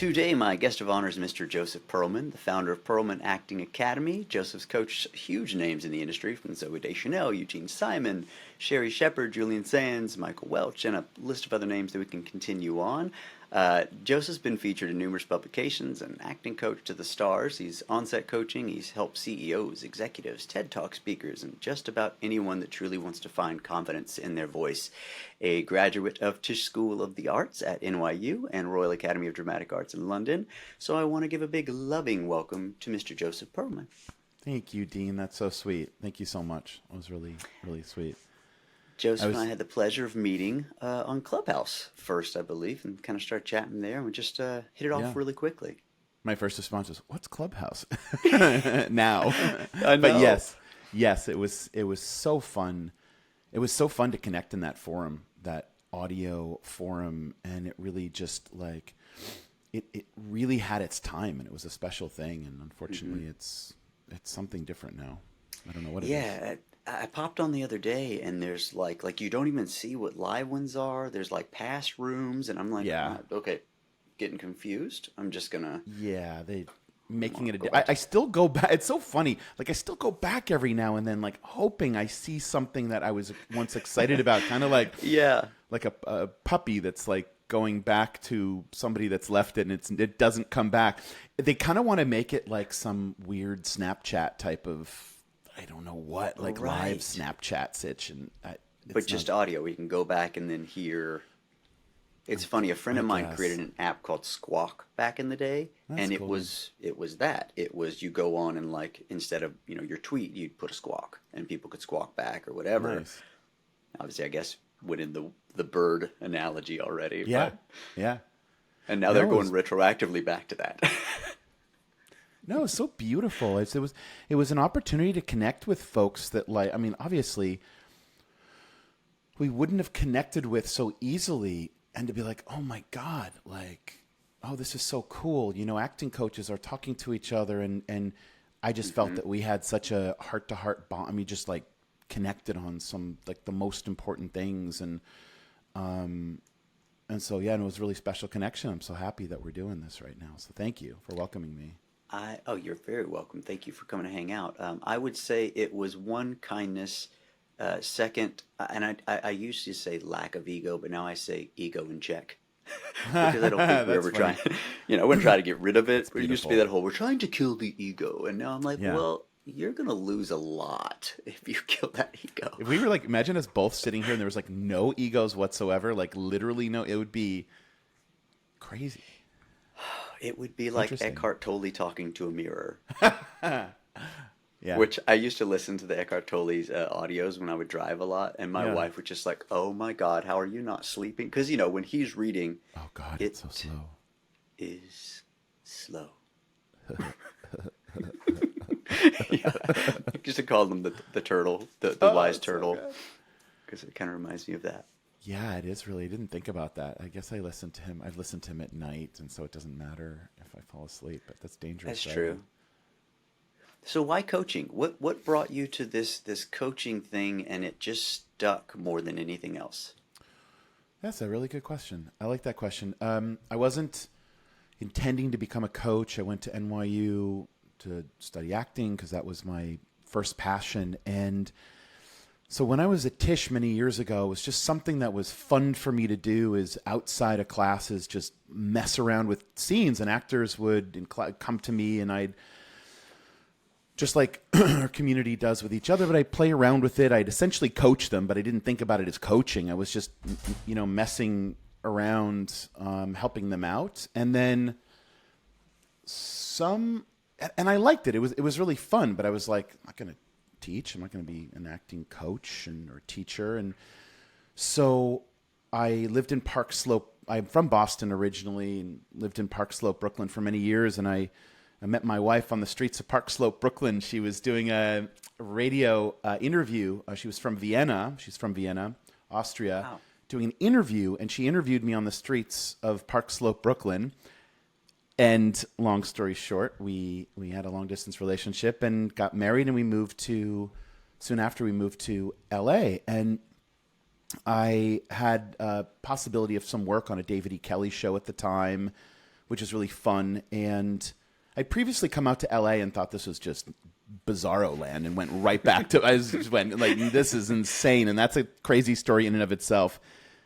Today, my guest of honor is Mr. Joseph Pearlman, the founder of Pearlman Acting Academy. Joseph's coached huge names in the industry from Zooey Deschanel, Eugene Simon, Sherri Shepherd, Julian Sands, MacNicoll, Welch, and a list of other names that we can continue on. Joseph's been featured in numerous publications, an acting coach to the stars. He's on-set coaching. He's helped CEOs, executives, TED Talk speakers, and just about anyone that truly wants to find confidence in their voice. A graduate of Tisch School of the Arts at NYU and Royal Academy of Dramatic Arts in London. So I want to give a big loving welcome to Mr. Joseph Pearlman. Thank you, Dean. That's so sweet. Thank you so much. It was really, really sweet. Joseph and I had the pleasure of meeting on Clubhouse first, I believe, and kind of started chatting there, and we just hit it off really quickly. My first response was, "What's Clubhouse?" Now, I know. But yes, it was so fun. It was so fun to connect in that forum, that audio forum, and it really just like it really had its time, and it was a special thing. And unfortunately, it's something different now. I don't know what it is. Yeah. I popped on the other day, and there's like you don't even see what live ones are. There's like past rooms, and I'm like, okay, getting confused. I'm just gonna they making it I still go back. It's so funny. Like I still go back every now and then, like hoping I see something that I was once excited about. Kind of like like a puppy that's like going back to somebody that's left it, and it doesn't come back. They kind of want to make it like some weird Snapchat type of. I don't know what, like live Snapchat situation. But just audio, we can go back and then hear. It's funny. A friend of mine created an app called Squawk back in the day, and it was that. It was you go on and like instead of your tweet, you'd put a squawk, and people could squawk back or whatever. Nice. Obviously, I guess went in the bird analogy already. Yeah, but, and now they're going retroactively back to that. No, it's so beautiful. It was an opportunity to connect with folks that obviously we wouldn't have connected with so easily, and to be like, oh my God, like, oh, this is so cool. Acting coaches are talking to each other, and I just felt that we had such a heart-to-heart bond. I mean, just like connected on some like the most important things, and so and it was a really special connection. I'm so happy that we're doing this right now. So thank you for welcoming me. You're very welcome. Thank you for coming to hang out. I would say it was one, kindness, second, and I used to say lack of ego, but now I say ego in check. Because I don't think we're ever trying, we're trying to get rid of it. But it used to be that whole, we're trying to kill the ego. And now I'm like, well, you're going to lose a lot if you kill that ego. If we were like, imagine us both sitting here and there was like no egos whatsoever, like literally no, it would be crazy. It would be like Eckhart Tolle talking to a mirror. Yeah. Which I used to listen to the Eckhart Tolle's audios when I would drive a lot, and my wife would just like, "Oh my God, how are you not sleeping?" Because when he's reading, oh God, it's so slow. Is slow. I used to call them the turtle, the wise turtle, because it kind of reminds me of that. Yeah, it is really. I didn't think about that. I guess I listened to him. I've listened to him at night, and so it doesn't matter if I fall asleep. But that's dangerous. That's true. So why coaching? What brought you to this coaching thing, and it just stuck more than anything else? That's a really good question. I like that question. I wasn't intending to become a coach. I went to NYU to study acting because that was my first passion, and so when I was at Tisch many years ago, it was just something that was fun for me to do is outside of classes, just mess around with scenes, and actors would come to me, and I'd just like our community does with each other, but I'd play around with it. I'd essentially coach them, but I didn't think about it as coaching. I was just, messing around, helping them out. And then and I liked it. It was really fun, but I was like, I'm not going to teach. I'm not going to be an acting coach or teacher. And so I lived in Park Slope. I'm from Boston originally and lived in Park Slope, Brooklyn for many years. And I met my wife on the streets of Park Slope, Brooklyn. She was doing a radio interview. She was from Vienna. She's from Vienna, Austria, doing an interview. And she interviewed me on the streets of Park Slope, Brooklyn. And long story short, we had a long distance relationship and got married, and soon after we moved to LA. And I had a possibility of some work on a David E. Kelly show at the time, which is really fun. And I'd previously come out to LA and thought this was just bizarro land, and went right back to, I just went like, this is insane. And that's a crazy story in and of itself,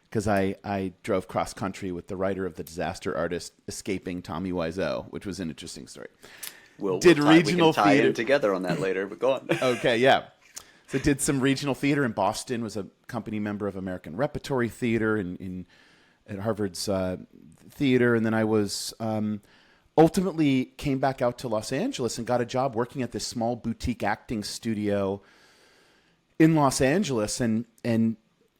because I drove cross country with the writer of The Disaster Artist Escaping Tommy Wiseau, which was an interesting story. We Did can regional tie theater in together on that later, but go on. Okay, yeah. So did some regional theater in Boston, was a company member of American Repertory Theater at Harvard's theater. And then I was ultimately came back out to Los Angeles and got a job working at this small boutique acting studio in Los Angeles. And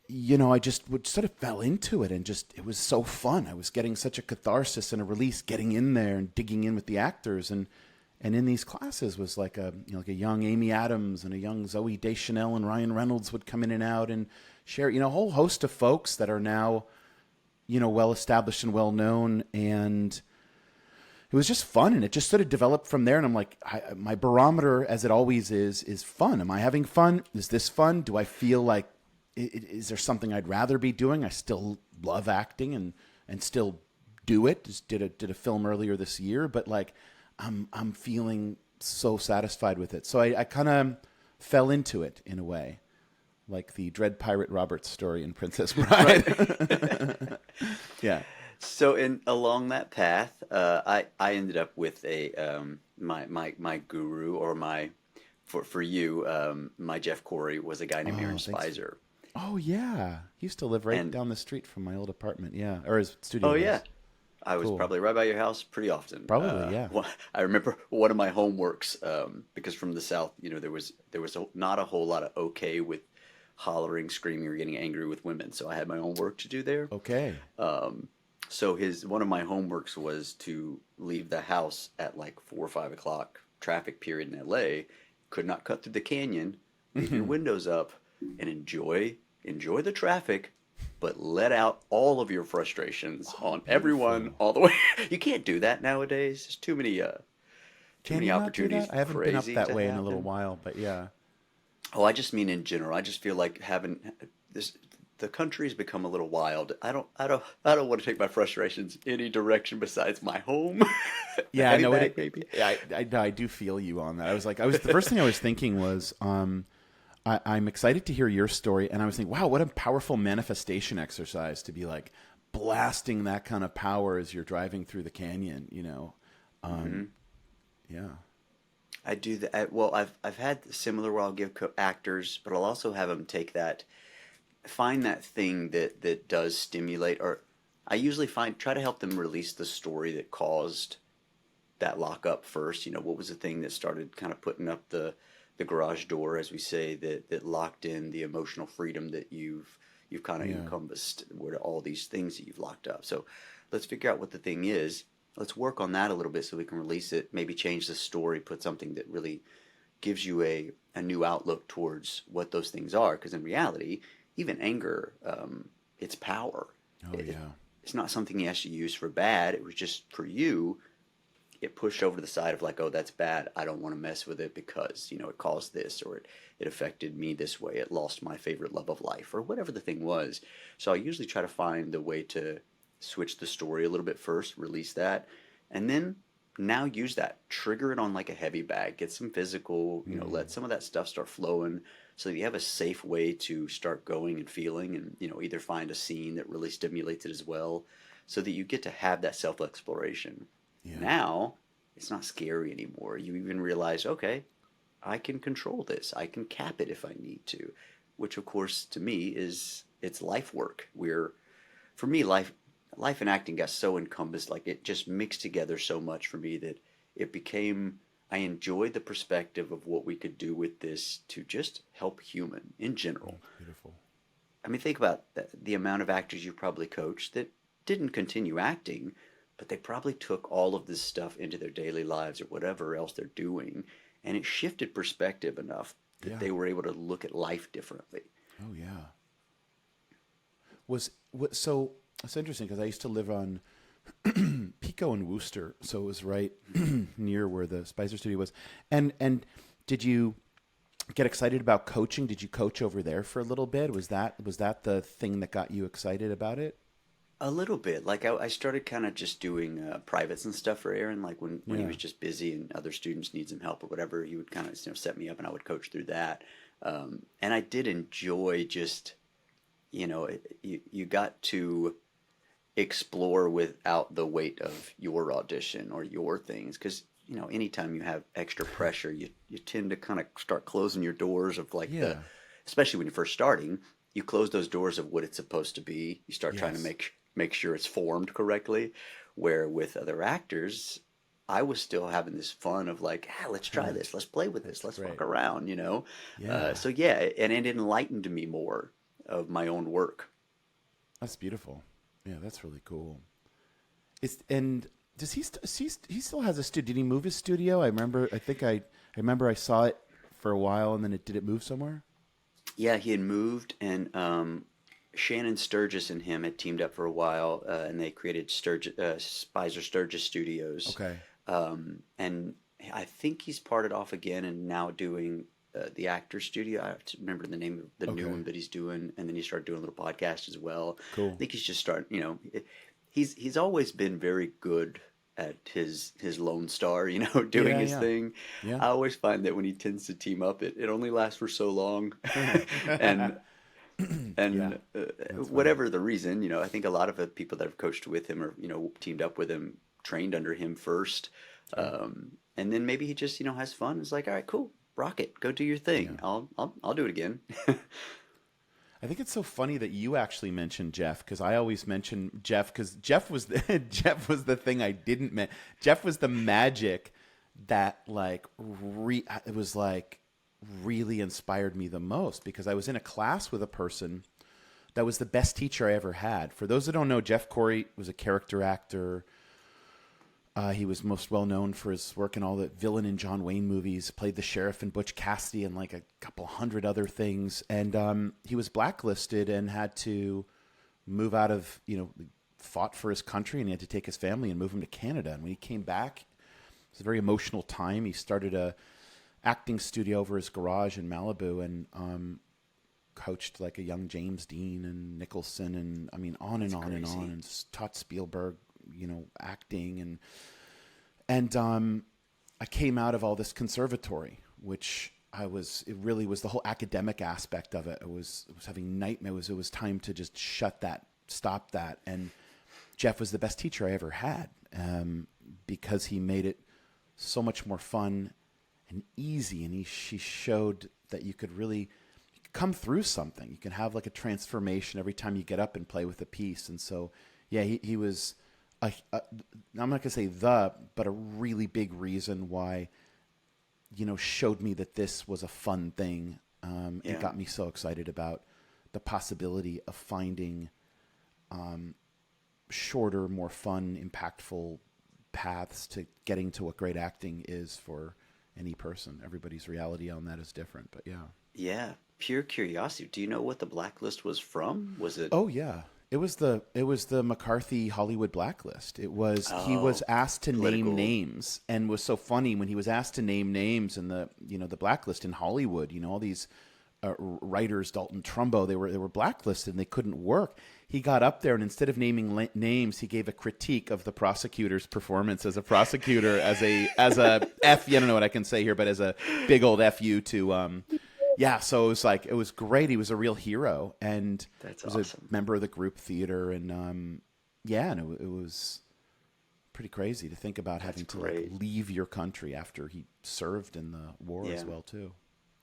you know, I just sort of fell into it, and just, it was so fun. I was getting such a catharsis and a release getting in there and digging in with the actors. And in these classes was like a young Amy Adams and a young Zooey Deschanel and Ryan Reynolds would come in and out and share, you know, a whole host of folks that are now, you know, well established and well known. And it was just fun, and it just sort of developed from there. And I'm like, my barometer, as it always is fun. Am I having fun? Is this fun? Do I feel like, is there something I'd rather be doing? I still love acting and still do it. Just did a film earlier this year, but like, I'm feeling so satisfied with it. So I kind of fell into it in a way, like the Dread Pirate Roberts story in Princess Bride. Yeah. So along that path, I ended up with my guru, or for you, my Jeff Corey was a guy named Aaron Spicer. Oh yeah, he used to live right down the street from my old apartment. Yeah, or his studio. Oh yeah. I was probably right by your house pretty often. Probably, yeah. I remember one of my homeworks, because from the South, you know, there was not a whole lot of okay with hollering, screaming, or getting angry with women. So I had my own work to do there. Okay. So one of my homeworks was to leave the house at like 4 or 5 o'clock, traffic period in LA. Could not cut through the canyon, leave your windows up, and enjoy the traffic, but let out all of your frustrations on everyone all the way. You can't do that nowadays. There's too many opportunities. I haven't been up that way in a little while, but yeah. Oh, I just mean in general. I just feel like the country's become a little wild. I don't want to take my frustrations any direction besides my home. Yeah, I know it. Maybe. I do feel you on that. The first thing I was thinking was, I'm excited to hear your story, and I was thinking, wow, what a powerful manifestation exercise to be like blasting that kind of power as you're driving through the canyon, you know. Yeah. I do that. Well, I've had similar where I'll give actors, but I'll also have them find that thing that does stimulate, or I usually try to help them release the story that caused that lockup first. You know, what was the thing that started kind of putting up the garage door, as we say, that locked in the emotional freedom that you've kind of encompassed, where all these things that you've locked up. So let's figure out what the thing is. Let's work on that a little bit so we can release it, maybe change the story, put something that really gives you a new outlook towards what those things are. Because in reality, even anger, it's power. It's not something you actually use for bad. It was just for you. It pushed over to the side of like, oh, that's bad. I don't want to mess with it because, you know, it caused this, or it affected me this way. It lost my favorite love of life, or whatever the thing was. So I usually try to find the way to switch the story a little bit first, release that, and then now use that, trigger it on like a heavy bag, get some physical, you know, let some of that stuff start flowing so that you have a safe way to start going and feeling, and, you know, either find a scene that really stimulates it as well, so that you get to have that self-exploration. Yeah. Now, it's not scary anymore. You even realize, okay, I can control this. I can cap it if I need to, which, of course, to me it's life work. For me, life and acting got so encompassed, like it just mixed together so much for me that it became, I enjoyed the perspective of what we could do with this to just help human in general. Beautiful. I mean, think about the amount of actors you probably coached that didn't continue acting, but they probably took all of this stuff into their daily lives or whatever else they're doing, and it shifted perspective enough that they were able to look at life differently. Oh yeah. So it's interesting because I used to live on Pico and Worcester, so it was right near where the Spicer studio was. And did you get excited about coaching? Did you coach over there for a little bit? Was that the thing that got you excited about it? A little bit. Like I started kind of just doing privates and stuff for Aaron. Like when he Yeah. was just busy and other students need some help or whatever, he would kind of set me up and I would coach through that. And I did enjoy just you got to explore without the weight of your audition or your things because anytime you have extra pressure, you tend to kind of start closing your doors of like Yeah. especially when you're first starting, you close those doors of what it's supposed to be. You start trying to Yes. make sure it's formed correctly. Where with other actors, I was still having this fun of like, let's try this, let's play with this, That's let's great. fuck around, Yeah. So yeah, and it enlightened me more of my own work. That's beautiful. Yeah, that's really cool. And does he still has a studio? Did he move his studio? I remember I saw it for a while and then did it move somewhere? Yeah, he had moved, and Shannon Sturgis and him had teamed up for a while, and they created Spicer Sturgis Studios. Okay. And I think he's parted off again and now doing the Actor Studio. I have to remember the name of the new Okay. one that he's doing, and then he started doing a little podcast as well. Cool. I think he's just starting. He's always been very good at his Lone Star, doing Yeah, his yeah. thing. Yeah. I always find that when he tends to team up, it only lasts for so long, and Yeah. whatever the reason, I think a lot of the people that have coached with him or teamed up with him trained under him first, and then maybe he just has fun. It's like, all right, cool, rock it, go do your thing. Yeah. I'll do it again. I think it's so funny that you actually mentioned Jeff because I always mention Jeff because Jeff was Jeff was the thing I didn't mention. Jeff was the magic that it was like really inspired me the most because I was in a class with a person that was the best teacher I ever had. For those that don't know, Jeff Corey was a character actor. He was most well known for his work in all the villain and John Wayne movies, played the sheriff in Butch Cassidy and like a couple hundred other things. And he was blacklisted and had to move out of, fought for his country and he had to take his family and move him to Canada. And when he came back, it was a very emotional time. He started a acting studio over his garage in Malibu and coached like a young James Dean and Nicholson and I mean on and That's on and crazy. on and taught Spielberg acting and I came out of all this conservatory, which it really was the whole academic aspect of it. I was having nightmares. It was time to just stop that. And Jeff was the best teacher I ever had because he made it so much more fun and easy. And she showed that you could come through something. You can have like a transformation every time you get up and play with a piece. And so, yeah, he was, I'm not going to say but a really big reason why, showed me that this was a fun thing. It got me so excited about the possibility of finding shorter, more fun, impactful paths to getting to what great acting is for any person. Everybody's reality on that is different, but yeah. Yeah, pure curiosity. Do you know what the blacklist was from? Was it? Oh yeah. It was the McCarthy Hollywood blacklist. He was asked to political. name names and was so funny when he was asked to name names in the blacklist in Hollywood, all these writers, Dalton Trumbo, they were blacklisted and they couldn't work. He got up there and instead of naming names, he gave a critique of the prosecutor's performance as a prosecutor as a F, I don't know what I can say here, but as a big old FU to yeah, so it was great. He was a real hero, and That's was awesome. a member of the group theater, and and it was pretty crazy to think about having to great. leave your country after he served in the war as Yeah. well too.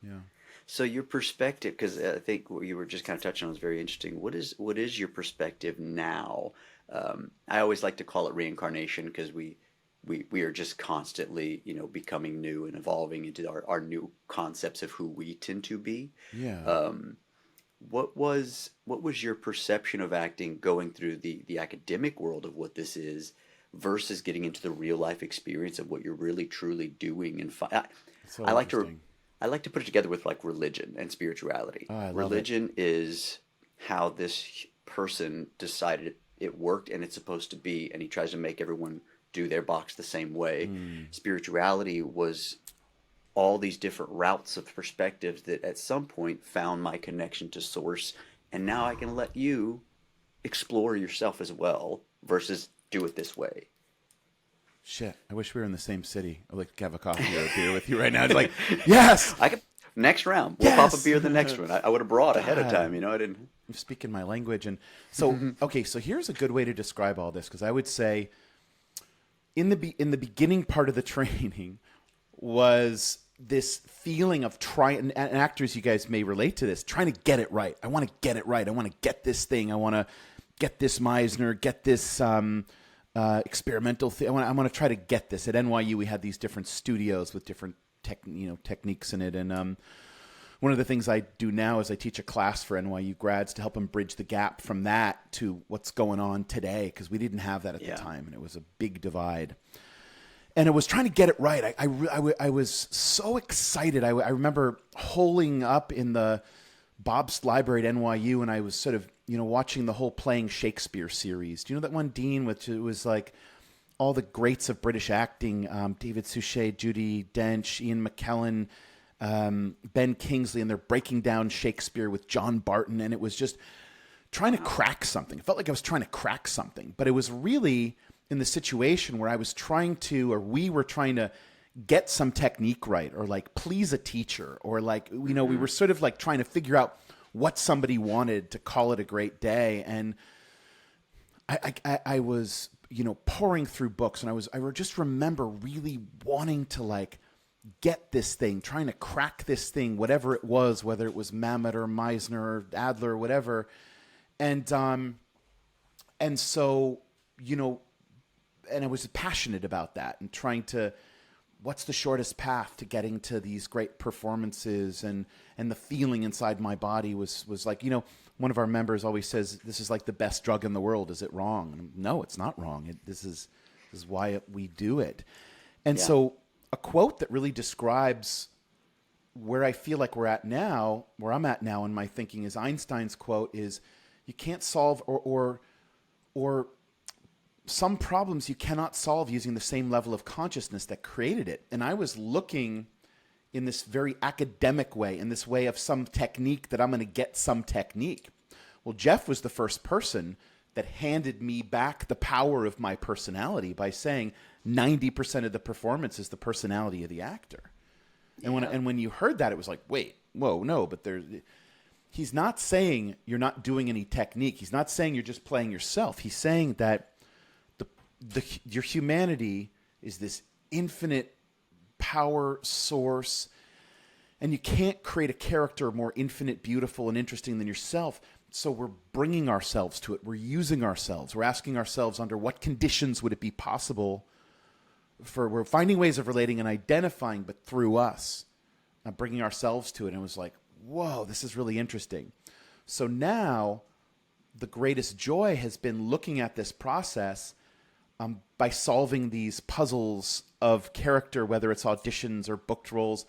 Yeah. So your perspective, because I think what you were just kind of touching on is very interesting. What is your perspective now? I always like to call it reincarnation because we are just constantly, becoming new and evolving into our new concepts of who we tend to be. Yeah. What was your perception of acting going through the academic world of what this is versus getting into the real life experience of what you're really truly doing? And So I like to interesting. I like to put it together with like religion and spirituality. Oh, I love Religion is how this person decided it worked and it's supposed to be, and he tries to make everyone do their box the same way. Spirituality was all these different routes of perspectives that at some point found my connection to source, and now I can let you explore yourself as well versus do it this way? Shit, I wish we were in the same city. I'd like to have a coffee or a beer with you right now. It's like, yes, I could next round. We'll pop a yes. beer the next one. I would have brought ahead of God. time. I didn't. I'm speaking my language, and so okay. So here's a good way to describe all this, because I would say, in the beginning part of the training, was this feeling of trying. And actors, you guys may relate to this, trying to get it right. I want to get it right. I want to get this thing. I want to get this Meisner. Get this. Experimental thing. I want to try to get this. At NYU, we had these different studios with different techniques in it. And one of the things I do now is I teach a class for NYU grads to help them bridge the gap from that to what's going on today, because we didn't have that at the time, and it was a big divide. And it was trying to get it right. I was so excited. I remember holing up in the Bob's library at NYU, and I was sort of watching the whole Playing Shakespeare series. Do you know that one, Dean, which it was like all the greats of British acting, David Suchet, Judi Dench, Ian McKellen, Ben Kingsley, and they're breaking down Shakespeare with John Barton, and it was just trying to crack something. It felt like I was trying to crack something, but it was really in the situation where I was trying to, or we were trying to get some technique right, or like please a teacher, or like, we were sort of like trying to figure out what somebody wanted to call it a great day. And I was, pouring through books, and I just remember really wanting to like get this thing, trying to crack this thing, whatever it was, whether it was Mamet or Meisner or Adler or whatever. And so, and I was passionate about that and trying to, what's the shortest path to getting to these great performances, and the feeling inside my body was like, one of our members always says, this is like the best drug in the world. Is it wrong? And no, it's not wrong. This is why we do it. And so a quote that really describes where I feel like where I'm at now in my thinking is Einstein's quote is, you can't solve or some problems you cannot solve using the same level of consciousness that created it. And I was looking in this very academic way, in this way of some technique that I'm going to get some technique. Well, Jeff was the first person that handed me back the power of my personality by saying 90% of the performance is the personality of the actor. And when you heard that, it was like, wait, whoa, no, but he's not saying you're not doing any technique. He's not saying you're just playing yourself. He's saying that your humanity is this infinite power source, and you can't create a character more infinite, beautiful, and interesting than yourself. So we're bringing ourselves to it. We're using ourselves. We're asking ourselves, under what conditions would it be possible we're finding ways of relating and identifying, but through us, not bringing ourselves to it. And it was like, whoa, this is really interesting. So now the greatest joy has been looking at this process by solving these puzzles of character, whether it's auditions or booked roles,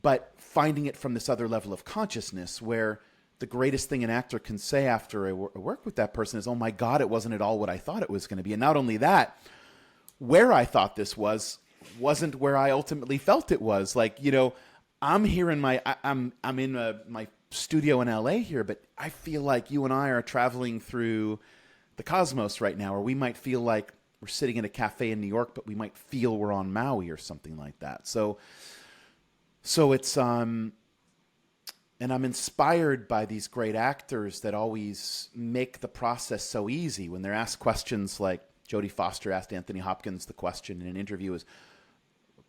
but finding it from this other level of consciousness where the greatest thing an actor can say after I work with that person is, oh my God, it wasn't at all what I thought it was going to be. And not only that, where I thought this wasn't where I ultimately felt it was. Like, I'm here in I'm in my studio in LA here, but I feel like you and I are traveling through the cosmos right now, or we might feel like we're sitting in a cafe in New York, but we might feel we're on Maui or something like that. So it's, and I'm inspired by these great actors that always make the process so easy. When they're asked questions like Jodie Foster asked Anthony Hopkins the question in an interview is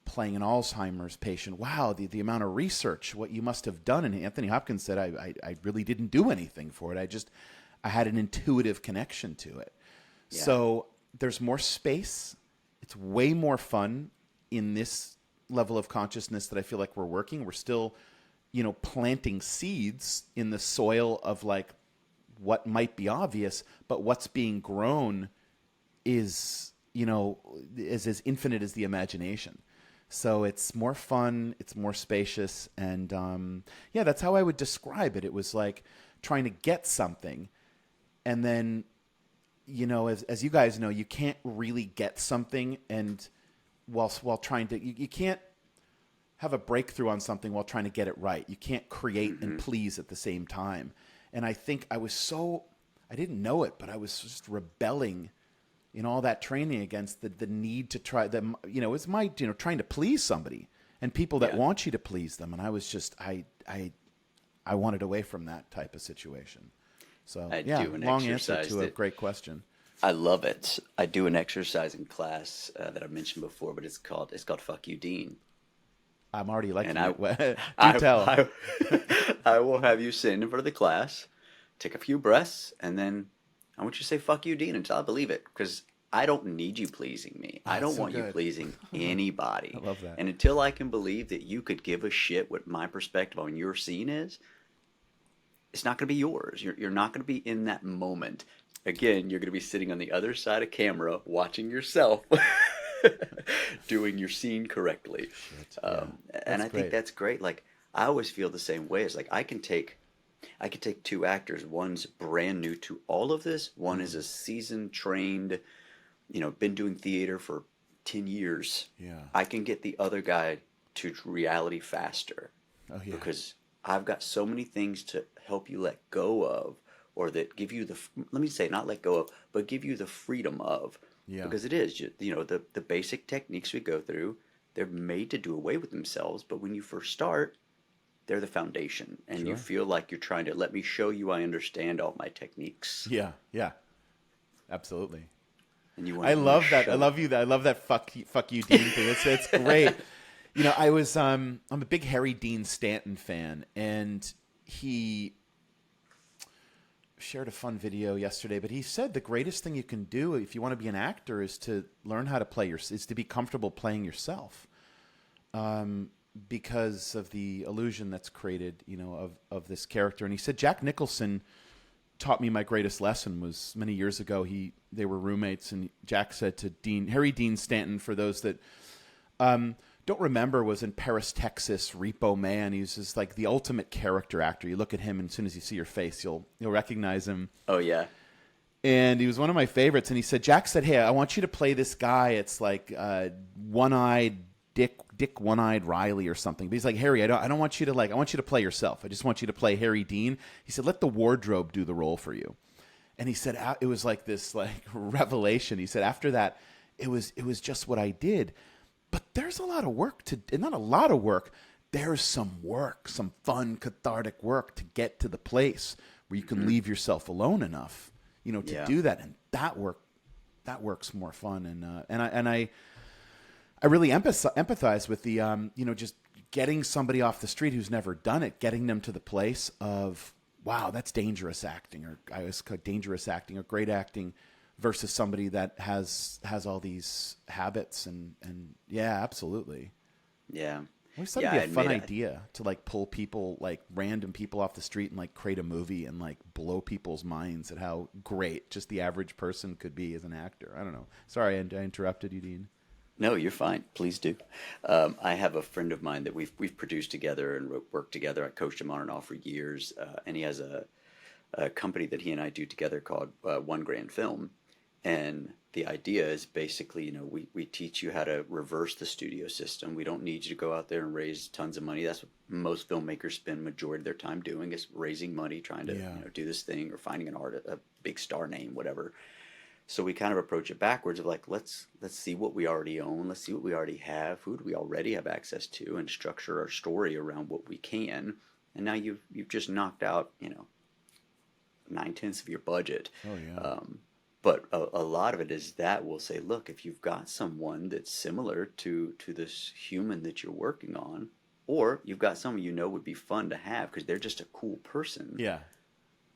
playing an Alzheimer's patient. Wow, the amount of research, what you must have done. And Anthony Hopkins said, I really didn't do anything for it. I had an intuitive connection to it. Yeah. So there's more space. It's way more fun in this level of consciousness that I feel like we're working. We're still, planting seeds in the soil of like what might be obvious, but what's being grown is, is as infinite as the imagination. So it's more fun, it's more spacious, and that's how I would describe it. It was like trying to get something, and then, as you guys know, you can't really get something, and while trying to, you can't have a breakthrough on something while trying to get it right. You can't create and please at the same time. And I think I was so I didn't know it, but I was just rebelling in all that training against the need to try them. It's my, trying to please somebody and people that want you to please them. And I was just, I wanted away from that type of situation. So long answer to a great question. I love it. I do an exercise in class that I mentioned before, but it's called "Fuck You, Dean." I'm already liking it. Do I will have you sit in front of the class, take a few breaths, and then I want you to say "fuck you, Dean" until I believe it, because I don't need you pleasing me. I don't want you pleasing anybody. I love that. And until I can believe that you could give a shit what my perspective on your scene is, it's not going to be yours. You're not going to be in that moment. Again, you're going to be sitting on the other side of camera watching yourself doing your scene correctly. And I think that's great. Like, I always feel the same way. It's like I can take two actors. One's brand new to all of this. One is a seasoned, trained, been doing theater for 10 years. Yeah. I can get the other guy to reality faster. Oh, yeah. Because I've got so many things to help you let go of, or that give you let me say, not let go of, but give you the freedom of. Yeah. Because it is, the basic techniques we go through, they're made to do away with themselves. But when you first start, they're the foundation. And you feel like you're trying to let me show you I understand all my techniques. Yeah, yeah. Absolutely. And you I love that. I love that fuck you, Dean thing. It's great. I'm a big Harry Dean Stanton fan, and he shared a fun video yesterday, but he said the greatest thing you can do if you want to be an actor is to learn how to is to be comfortable playing yourself, because of the illusion that's created, of this character. And he said Jack Nicholson taught me my greatest lesson. Was many years ago. They were roommates, and Jack said to Harry Dean Stanton, for those that don't remember, was in Paris, Texas, Repo Man. He was just like the ultimate character actor. You look at him, and as soon as you see your face, you'll recognize him. Oh, yeah. And he was one of my favorites. And Jack said, hey, I want you to play this guy. It's like one-eyed Dick One-Eyed Riley or something. But he's like, Harry, I don't want you to I want you to play yourself. I just want you to play Harry Dean. He said, let the wardrobe do the role for you. And he said, it was like this revelation. He said, after that, it was just what I did. But there's a lot of work not a lot of work. There's some work, some fun, cathartic work to get to the place where you can leave yourself alone enough, to do that. And that work's more fun. And I really empathize with the, just getting somebody off the street who's never done it, getting them to the place of, wow, that's dangerous acting, or I was called dangerous acting or great acting, versus somebody that has all these habits and yeah, absolutely. Yeah. I always thought it'd be a fun idea to pull people, random people off the street and create a movie and blow people's minds at how great just the average person could be as an actor. I don't know. Sorry, I interrupted you, Dean. No, you're fine. Please do. I have a friend of mine that we've produced together and worked together. I coached him on and off for years, and he has a company that he and I do together called One Grand Film. And the idea is basically, we teach you how to reverse the studio system. We don't need you to go out there and raise tons of money. That's what most filmmakers spend majority of their time doing, is raising money, trying to do this thing, or finding an artist, a big star name, whatever. So we kind of approach it backwards of let's see what we already own. Let's see what we already have. Who do we already have access to, and structure our story around what we can. And now you've just knocked out, 9/10 of your budget. Oh, yeah. But a lot of it is that we'll say, look, if you've got someone that's similar to this human that you're working on, or you've got someone would be fun to have because they're just a cool person. Yeah.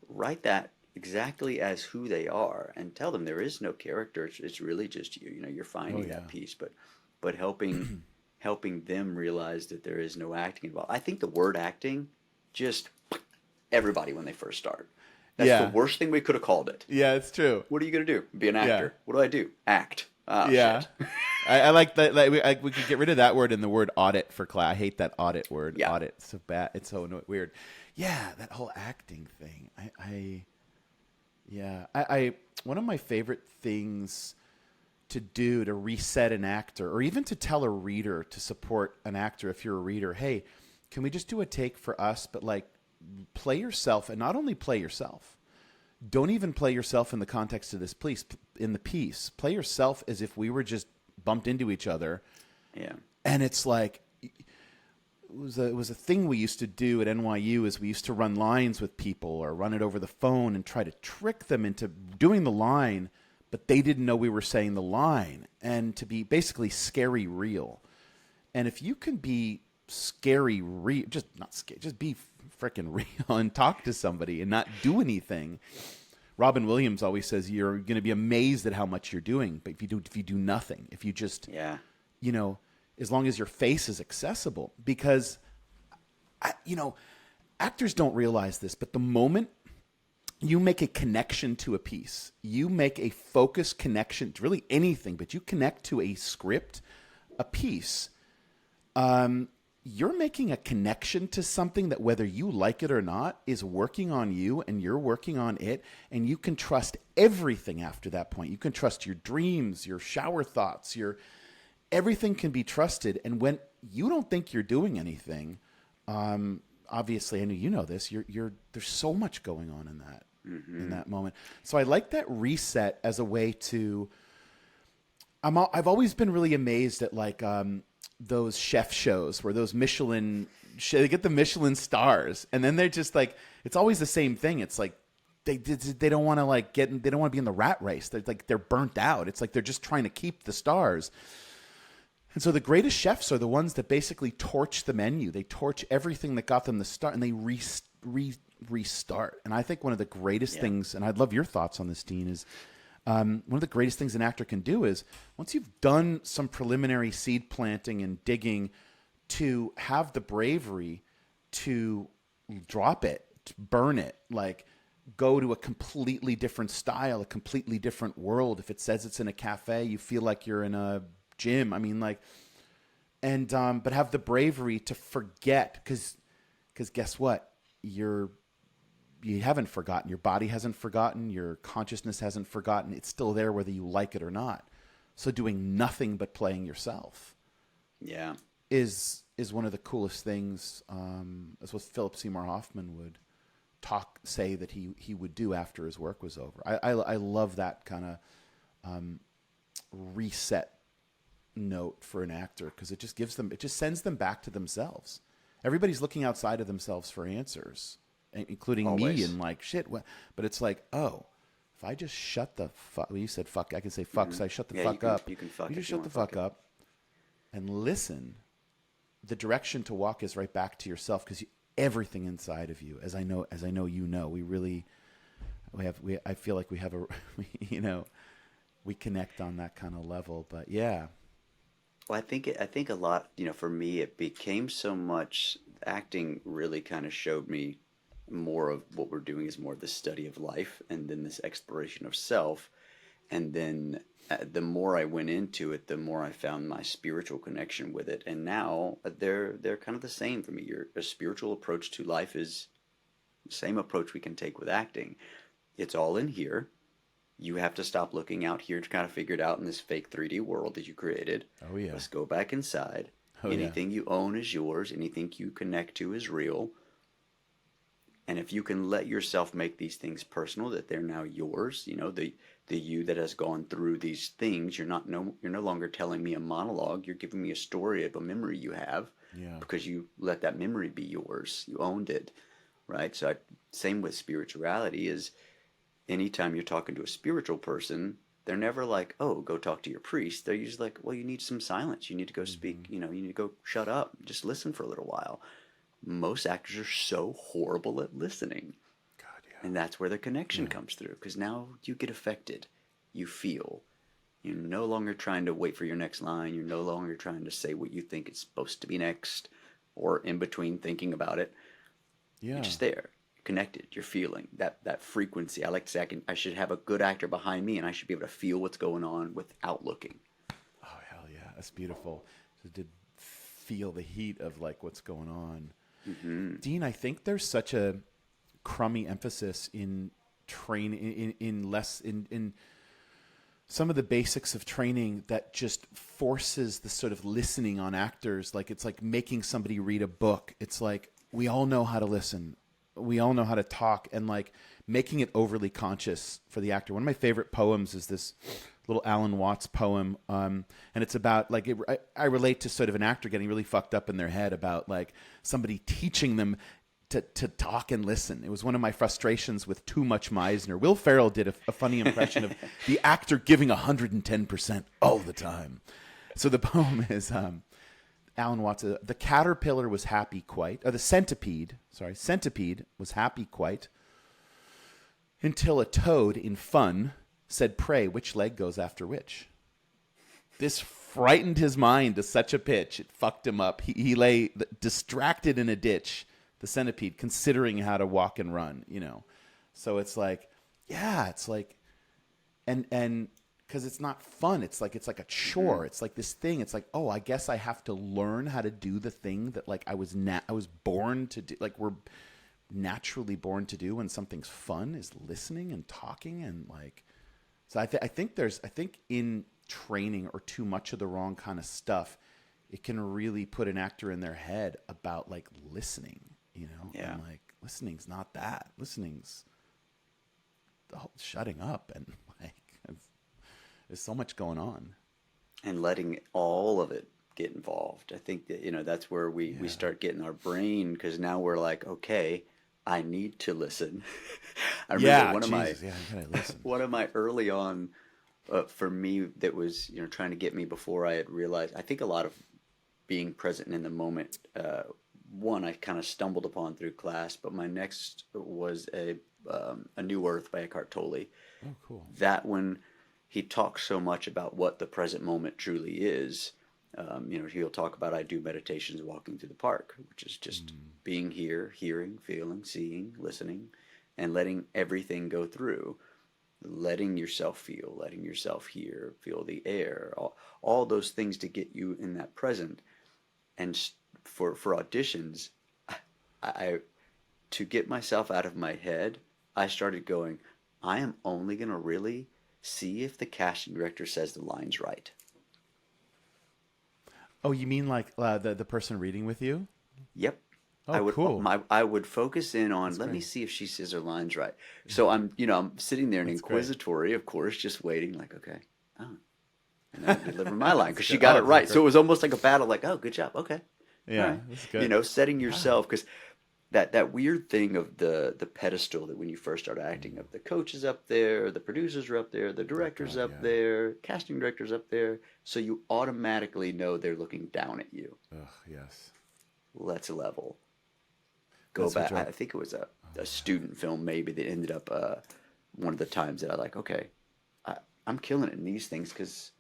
Write that exactly as who they are and tell them there is no character. It's really just you. You're finding that piece, but helping them realize that there is no acting involved. I think the word acting, just everybody when they first start. That's the worst thing we could have called it. Yeah, it's true. What are you going to do? Be an actor. Yeah. What do? Act. Oh, yeah. Shit. I like that. We could get rid of that word and the word audit for class. I hate that audit word. Yeah. Audit. It's so bad. It's so weird. Yeah, that whole acting thing. One of my favorite things to do to reset an actor, or even to tell a reader to support an actor if you're a reader, hey, can we just do a take for us, but play yourself, and not only play yourself, don't even play yourself in the context of this piece. Play yourself as if we were just bumped into each other. Yeah. And it's like, it was a thing we used to do at NYU is we used to run lines with people or run it over the phone and try to trick them into doing the line, but they didn't know we were saying the line, and to be basically scary real. And if you can be scary real, just not scary, just be freaking real and talk to somebody and not do anything. Robin Williams always says you're going to be amazed at how much you're doing, but if you do nothing, if you just, you know, as long as your face is accessible, because, you know, actors don't realize this, but the moment you make a connection to a piece, you make a focused connection to really anything, but you connect to a script, a piece, you're making a connection to something that whether you like it or not is working on you and you're working on it, and you can trust everything after that point. You can trust your dreams, your shower thoughts, everything can be trusted. And when you don't think you're doing anything, obviously, I know you know this, there's so much going on in that, in that moment. So I like that reset as a way to, I've always been really amazed at like, those chef shows where those they get the Michelin stars, and then they're just like, it's always the same thing. It's like, they don't want to they don't want to be in the rat race. They're burnt out. It's like, they're just trying to keep the stars. And so the greatest chefs are the ones that basically torch the menu. They torch everything that got them the start, and they restart. And I think one of the greatest things, and I'd love your thoughts on this, Dean, is one of the greatest things an actor can do is once you've done some preliminary seed planting and digging, to have the bravery to drop it, to burn it, like go to a completely different style, a completely different world. If it says it's in a cafe, you feel like you're in a gym. I mean, like, and but have the bravery to forget, because guess what? You haven't forgotten. Your body hasn't forgotten. Your consciousness hasn't forgotten. It's still there whether you like it or not. So doing nothing but playing yourself, is one of the coolest things. As what Philip Seymour Hoffman would say that he would do after his work was over. I love that kind of reset note for an actor, because it just sends them back to themselves. Everybody's looking outside of themselves for answers, including Always. me, and like, shit, what? But it's like, oh, if I just shut the fuck, well, you said fuck, I can say fuck, so I shut the fuck up. You can fuck. You just if you shut the wanna fuck up and listen. The direction to walk is right back to yourself, because everything inside of you, as I know, you know, I feel like we have we connect on that kind of level. But yeah. Well, I think a lot, for me, it became so much, acting really kind of showed me more of what we're doing is more of the study of life, and then this exploration of self. And then the more I went into it, the more I found my spiritual connection with it. And now they're kind of the same for me. A spiritual approach to life is the same approach we can take with acting. It's all in here. You have to stop looking out here to kind of figure it out in this fake 3D world that you created. Oh, yeah. Let's go back inside. Anything you own is yours. Anything you connect to is real. And if you can let yourself make these things personal, that they're now yours, the you that has gone through these things, you're no longer telling me a monologue. You're giving me a story of a memory you have, because you let that memory be yours. You owned it, right? So same with spirituality is, anytime you're talking to a spiritual person, they're never like, oh, go talk to your priest. They're usually like, well, you need some silence. You need to go speak. You need to go shut up. Just listen for a little while. Most actors are so horrible at listening. God, yeah. And that's where the connection comes through, because now you get affected. You feel. You're no longer trying to wait for your next line. You're no longer trying to say what you think is supposed to be next, or in between thinking about it. Yeah. You're just there. Connected, you're feeling that frequency. I like to say I should have a good actor behind me, and I should be able to feel what's going on without looking. Oh, hell yeah, that's beautiful. To feel the heat of like what's going on. Mm-hmm. Dean, I think there's such a crummy emphasis in training in some of the basics of training that just forces the sort of listening on actors. Like, it's like making somebody read a book. It's like, we all know how to listen. we all know how to talk, and like making it overly conscious for the actor. One of my favorite poems is this little Alan Watts poem, and it's about like I relate to sort of an actor getting really fucked up in their head about like somebody teaching them to talk and listen. It was one of my frustrations with Too Much Meisner. Will Ferrell did a funny impression of the actor giving 110% all the time. So the poem is Alan Watts. The caterpillar was happy quite, or the centipede was happy quite, until a toad in fun said, "Pray, which leg goes after which?" This frightened his mind to such a pitch, it fucked him up. He lay distracted in a ditch, the centipede, considering how to walk and run, you know. So it's like, yeah, it's like, and because it's not fun. It's like a chore. It's like this thing. It's like, oh, I guess I have to learn how to do the thing that like I was born to do. Like we're naturally born to do when something's fun is listening and talking and like. So I think in training or too much of the wrong kind of stuff, it can really put an actor in their head about like listening, you know? Yeah. And like listening's not that. Listening's the whole shutting up and like there's so much going on. And letting all of it get involved. I think that, you know, that's where we start getting our brain, because now we're like, okay, I need to listen. I remember one of my early on, for me, that was, you know, trying to get me before I had realized, I think a lot of being present in the moment, one I kind of stumbled upon through class, but my next was a New Earth by Eckhart Tolle. Oh, cool. That one, he talks so much about what the present moment truly is. You know, he'll talk about, I do meditations walking through the park, which is just being here, hearing, feeling, seeing, listening, and letting everything go through. Letting yourself feel, letting yourself hear, feel the air, all those things to get you in that present. And for auditions, I to get myself out of my head, I started going, I am only going to really see if the casting director says the lines right. Oh, you mean like the person reading with you? Yep. Oh, cool. I would focus in on, let me see if she says her lines right. So I'm sitting there and inquisitory, of course, just waiting like, okay, oh. And I deliver my line because she got it right. So it was almost like a battle, like, oh, good job, okay. Yeah, right. that's good. You know, setting yourself, because that weird thing of the pedestal that when you first start acting, of the coaches up there, the producers are up there, the directors up there, casting directors up there, so you automatically know they're looking down at you. Ugh, yes. Let's level. Go back. I think it was a student film maybe that ended up one of the times that I like, okay, I'm killing it in these things because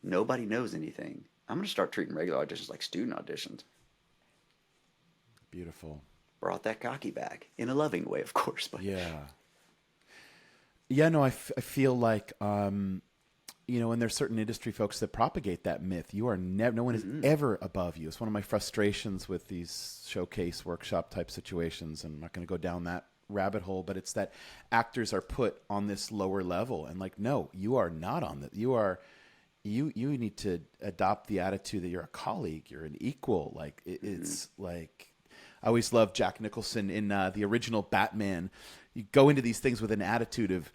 nobody knows anything. I'm going to start treating regular auditions like student auditions. Beautiful. Brought that cocky back in a loving way, of course. But yeah. No, I feel like, you know, and there's certain industry folks that propagate that myth. You are no one is ever above you. It's one of my frustrations with these showcase workshop type situations. And I'm not going to go down that rabbit hole, but it's that actors are put on this lower level and like, no, you are not on that. You need to adopt the attitude that you're a colleague, you're an equal. Like it's like, I always loved Jack Nicholson in the original Batman. You go into these things with an attitude of,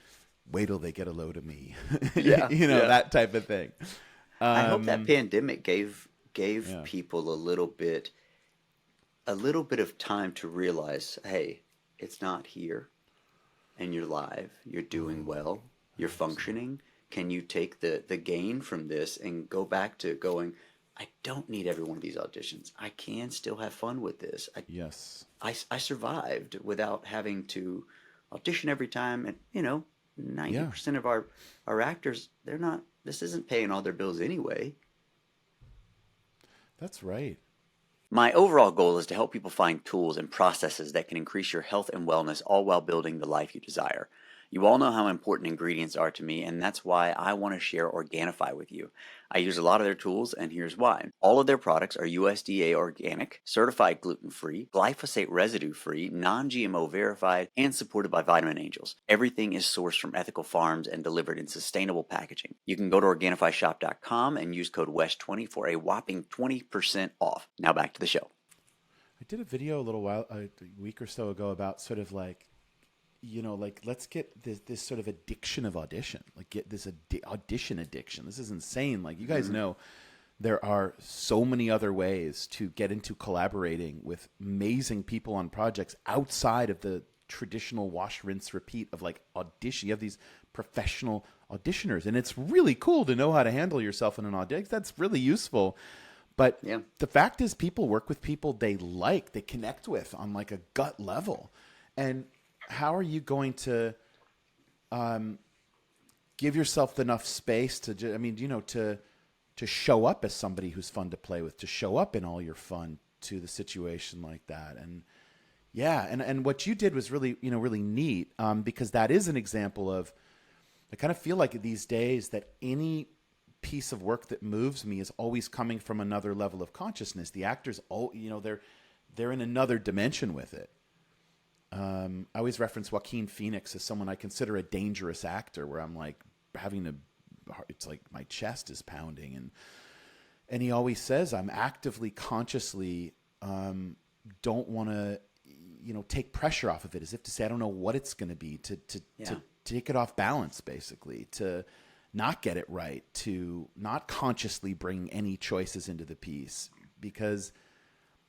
wait till they get a load of me. That type of thing. I hope that pandemic gave people a little bit of time to realize, hey, it's not here, and you're live, you're doing well, you're functioning. Can you take the gain from this and go back to going, I don't need every one of these auditions. I can still have fun with this. I survived without having to audition every time, and 90% of our actors, this isn't paying all their bills anyway. That's right. My overall goal is to help people find tools and processes that can increase your health and wellness, all while building the life you desire. You all know how important ingredients are to me, and that's why I want to share Organifi with you. I use a lot of their tools, and here's why. All of their products are USDA organic, certified gluten-free, glyphosate residue-free, non-GMO verified, and supported by Vitamin Angels. Everything is sourced from ethical farms and delivered in sustainable packaging. You can go to OrganifiShop.com and use code WESH20 for a whopping 20% off. Now back to the show. I did a video a week or so ago about sort of like, like let's get this sort of addiction of audition, like get this audition addiction. This is insane. Like you guys know, there are so many other ways to get into collaborating with amazing people on projects outside of the traditional wash, rinse, repeat of like audition. You have these professional auditioners, and it's really cool to know how to handle yourself in an audition. That's really useful. But the fact is, people work with people they connect with on like a gut level. And how are you going to give yourself enough space to, to show up as somebody who's fun to play with, to show up in all your fun to the situation like that? And and what you did was really, really neat, because that is an example of, I kind of feel like these days that any piece of work that moves me is always coming from another level of consciousness. The actors, they're in another dimension with it. I always reference Joaquin Phoenix as someone I consider a dangerous actor, where I'm like it's like my chest is pounding, and he always says, I'm actively, consciously, don't want to, take pressure off of it, as if to say, I don't know what it's going to be, to take it off balance, basically, to not get it right, to not consciously bring any choices into the piece. Because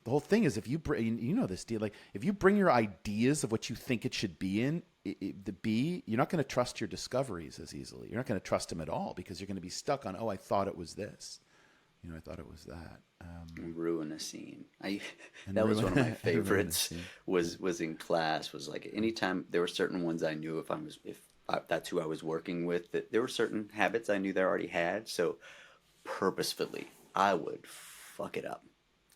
the whole thing is, if you bring, this deal, like if you bring your ideas of what you think it should be in, you're not going to trust your discoveries as easily. You're not going to trust them at all, because you're going to be stuck on, I thought it was this. I thought it was that. Ruin a scene. That was one of my favorites. Was in class. Was like anytime there were certain ones I knew if that's who I was working with, that there were certain habits I knew they already had. So purposefully, I would fuck it up.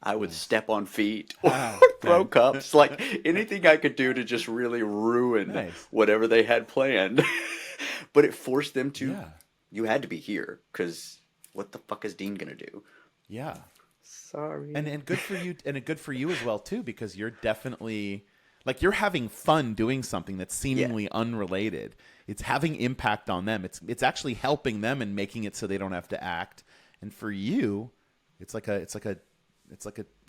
I would step on feet or throw cups, like anything I could do to just really ruin whatever they had planned. But it forced them to. You had to be here, because what the fuck is Dean gonna do? Yeah. Sorry. And good for you, and good for you as well too, because you're definitely like, you're having fun doing something that's seemingly unrelated. It's having impact on them. It's actually helping them and making it so they don't have to act. And for you, it's like a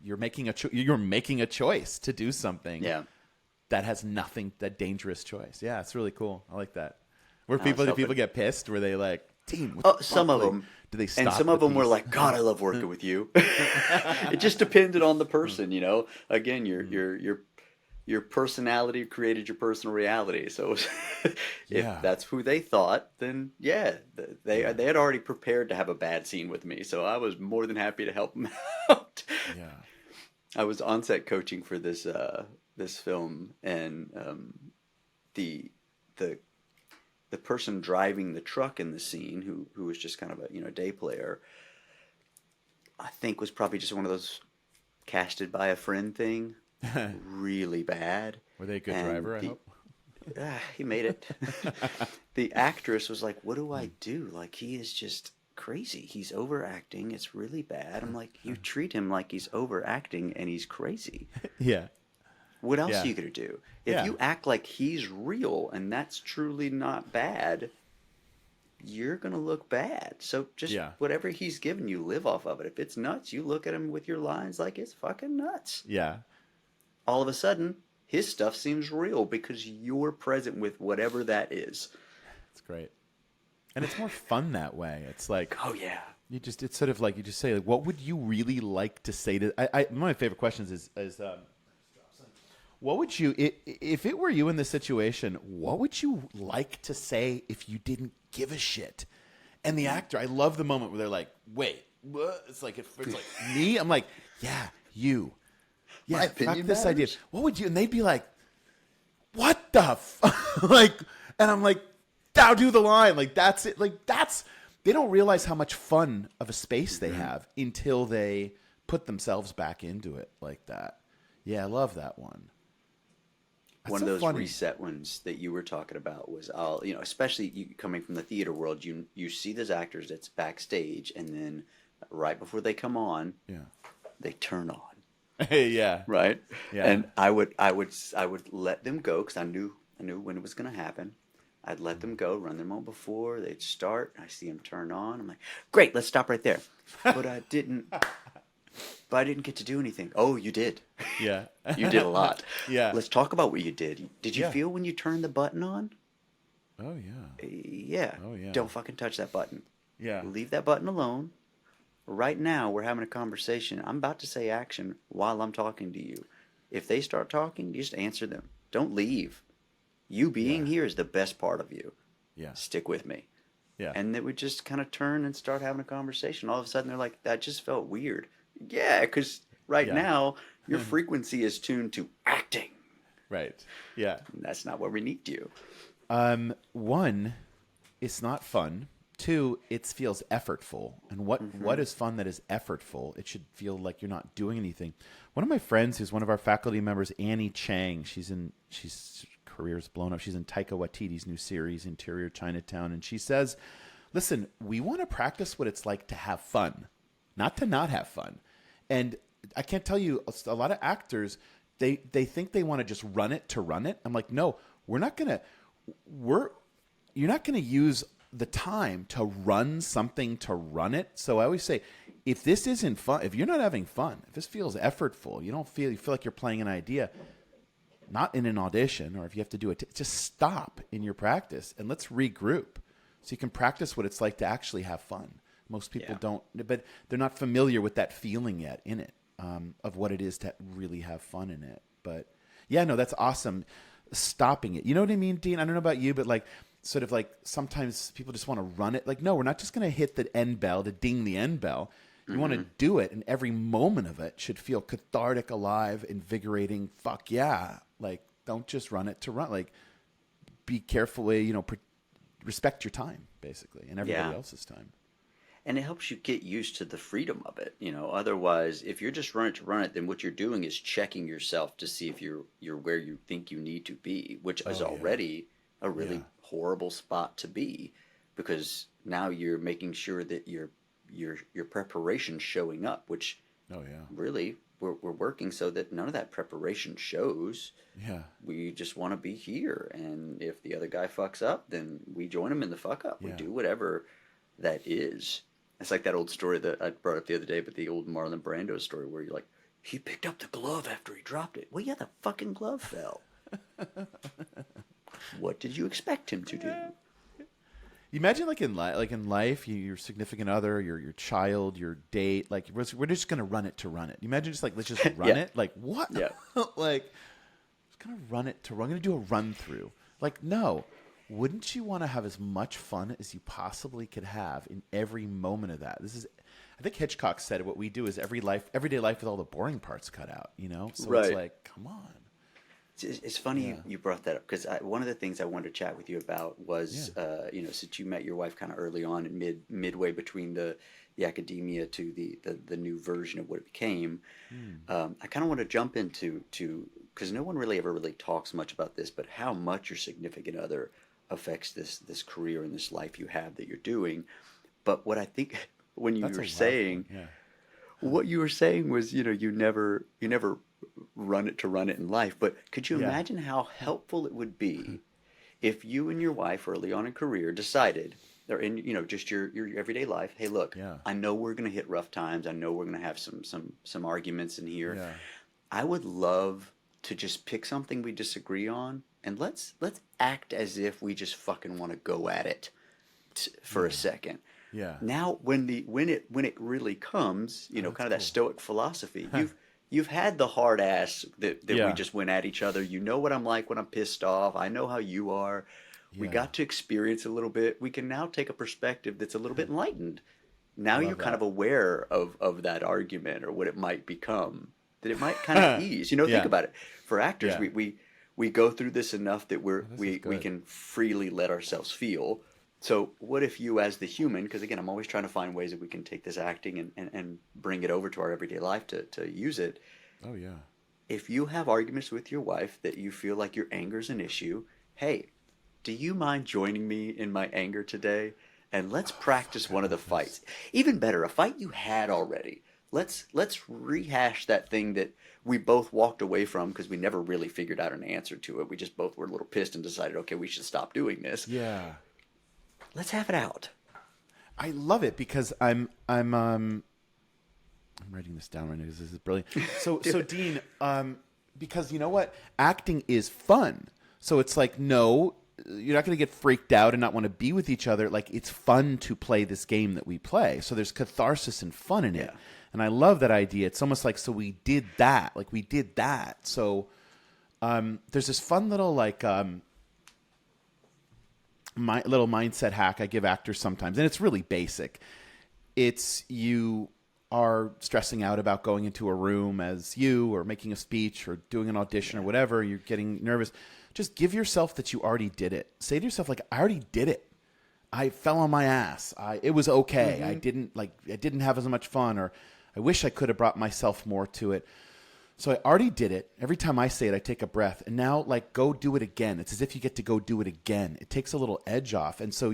you're making a choice to do something. That has nothing, that dangerous choice. Yeah, it's really cool. I like that. Where do people get pissed? Were they like, Dean, some of them. Do they stop? And some of them were like, God, I love working with you. It just depended on the person, Again, your personality created your personal reality. So if that's who they thought, then they had already prepared to have a bad scene with me. So I was more than happy to help them out. I was on set coaching for this film, and the person driving the truck in the scene, who was just kind of a day player, I think was probably just one of those casted by a friend thing. Really bad. Were they a good driver, I hope? He made it. The actress was like, what do I do? Like, he is just crazy. He's overacting. It's really bad. I'm like, you treat him like he's overacting and he's crazy. What else are you going to do? If you act like he's real and that's truly not bad, you're going to look bad. So just whatever he's giving you, live off of it. If it's nuts, you look at him with your lines like it's fucking nuts. All of a sudden, his stuff seems real because you're present with whatever that is. It's great. And it's more fun that way. It's like, it's sort of like, you just say, like, what would you really like to say to, one of my favorite questions is what would you, if it were you in this situation, what would you like to say if you didn't give a shit? And the actor, I love the moment where they're like, wait, what? It's like me? I'm like, you. My opinion fuck this matters. idea. What would you? And they'd be like, "What the like?" And I'm like, "Now do the line." Like that's it. Like that's. They don't realize how much fun of a space they have until they put themselves back into it like that. Yeah, I love that one. That's one of those reset ones that you were talking about was especially you coming from the theater world. You see those actors that's backstage, and then right before they come on, they turn on. Right. And I would let them go, because I knew when it was going to happen. I'd let them go, run them on before they'd start. I see them turn on. I'm like, great, let's stop right there. But I didn't but I didn't get to do anything. Oh, you did. Yeah. You did a lot. Yeah. Let's talk about what you did. Did you Yeah. feel when you turned the button on? Oh, yeah. Yeah. Oh, yeah. Don't fucking touch that button. Yeah. Leave that button alone. Right now, we're having a conversation. I'm about to say action while I'm talking to you. If they start talking, you just answer them. Don't leave. You being here is the best part of you. Yeah. Stick with me. Yeah. And they would just kind of turn and start having a conversation. All of a sudden, they're like, that just felt weird. Yeah, because now, your frequency is tuned to acting. Right. Yeah. And that's not where we need you. One, it's not fun. Two, it feels effortful. And what is fun that is effortful? It should feel like you're not doing anything. One of my friends, who's one of our faculty members, Annie Chang, she's career's blown up. She's in Taika Waititi's new series, Interior Chinatown, and she says, "Listen, we want to practice what it's like to have fun, not to not have fun." And I can't tell you, a lot of actors, they think they want to just run it to run it. I'm like, no, you're not gonna use the time to run something to run it. So I always say, if this isn't fun, if you're not having fun, if this feels effortful, you feel like you're playing an idea, not in an audition, or if you have to do it, just stop in your practice and let's regroup so you can practice what it's like to actually have fun. Most people don't, but they're not familiar with that feeling yet in it, of what it is to really have fun in it. But yeah, no, that's awesome. Stopping it. You know what I mean, Dean? I don't know about you, but like, sort of like sometimes people just want to run it. Like, no, we're not just going to hit the end bell to ding the end bell. You want to do it, and every moment of it should feel cathartic, alive, invigorating. Fuck yeah. Like, don't just run it to run. Like, be carefully, respect your time, basically, and everybody else's time. And it helps you get used to the freedom of it. Otherwise, if you're just running to run it, then what you're doing is checking yourself to see if you're where you think you need to be, which is already a really horrible spot to be, because now you're making sure that your preparation's showing up, which really we're working so that none of that preparation shows. Yeah. We just want to be here, and if the other guy fucks up, then we join him in the fuck up. We do whatever that is. It's like that old story that I brought up the other day, but the old Marlon Brando story where you're like, he picked up the glove after he dropped it. Well, yeah, the fucking glove fell. What did you expect him to do? Imagine in life, your significant other, your child, your date, like we're just gonna run it to run it. Imagine just let's just run it. Like what? Yeah. Like just gonna run it to run. I'm gonna do a run through. Like no, wouldn't you want to have as much fun as you possibly could have in every moment of that? I think Hitchcock said what we do is everyday life with all the boring parts cut out. So it's like, come on. It's funny you brought that up, because one of the things I wanted to chat with you about was, since you met your wife kind of early on and midway between the academia to the new version of what it became, I kind of want to jump into because no one really ever really talks much about this, but how much your significant other affects this career and this life you have that you're doing. But what I think when you were saying, what you were saying was, you never run it to run it in life. But could you imagine how helpful it would be if you and your wife early on in career decided, or in just your everyday life, hey, look, I know we're going to hit rough times. I know we're going to have some arguments in here. Yeah. I would love to just pick something we disagree on, and let's act as if we just fucking want to go at it for a second. Yeah. Now, when it really comes, kind of that stoic philosophy, you've had the hard ass that we just went at each other. You know what I'm like when I'm pissed off. I know how you are. Yeah. We got to experience a little bit. We can now take a perspective that's a little bit enlightened. Now you're kind of aware of that argument or what it might become, that it might kind of ease. Think about it. For actors, we go through this enough that we can freely let ourselves feel. So what if you, as the human, because again, I'm always trying to find ways that we can take this acting and bring it over to our everyday life to use it. Oh, yeah. If you have arguments with your wife that you feel like your anger is an issue, hey, do you mind joining me in my anger today? And let's practice one of the fights. Even better, a fight you had already. Let's rehash that thing that we both walked away from because we never really figured out an answer to it. We just both were a little pissed and decided, okay, we should stop doing this. Yeah. Let's have it out. I love it because I'm I'm writing this down right now because this is brilliant. So Dean, because you know what? Acting is fun. So it's like, no, you're not going to get freaked out and not want to be with each other. Like, it's fun to play this game that we play. So there's catharsis and fun in it. Yeah. And I love that idea. It's almost like, so we did that. Like, we did that. So there's this fun little, like, my little mindset hack I give actors sometimes. And it's really basic. It's you are stressing out about going into a room as you or making a speech or doing an audition or whatever. You're getting nervous. Just give yourself that you already did it. Say to yourself, like, I already did it. I fell on my ass. It was okay. Mm-hmm. I didn't have as much fun, or I wish I could have brought myself more to it. So I already did it. Every time I say it, I take a breath. And now, like, go do it again. It's as if you get to go do it again. It takes a little edge off. And so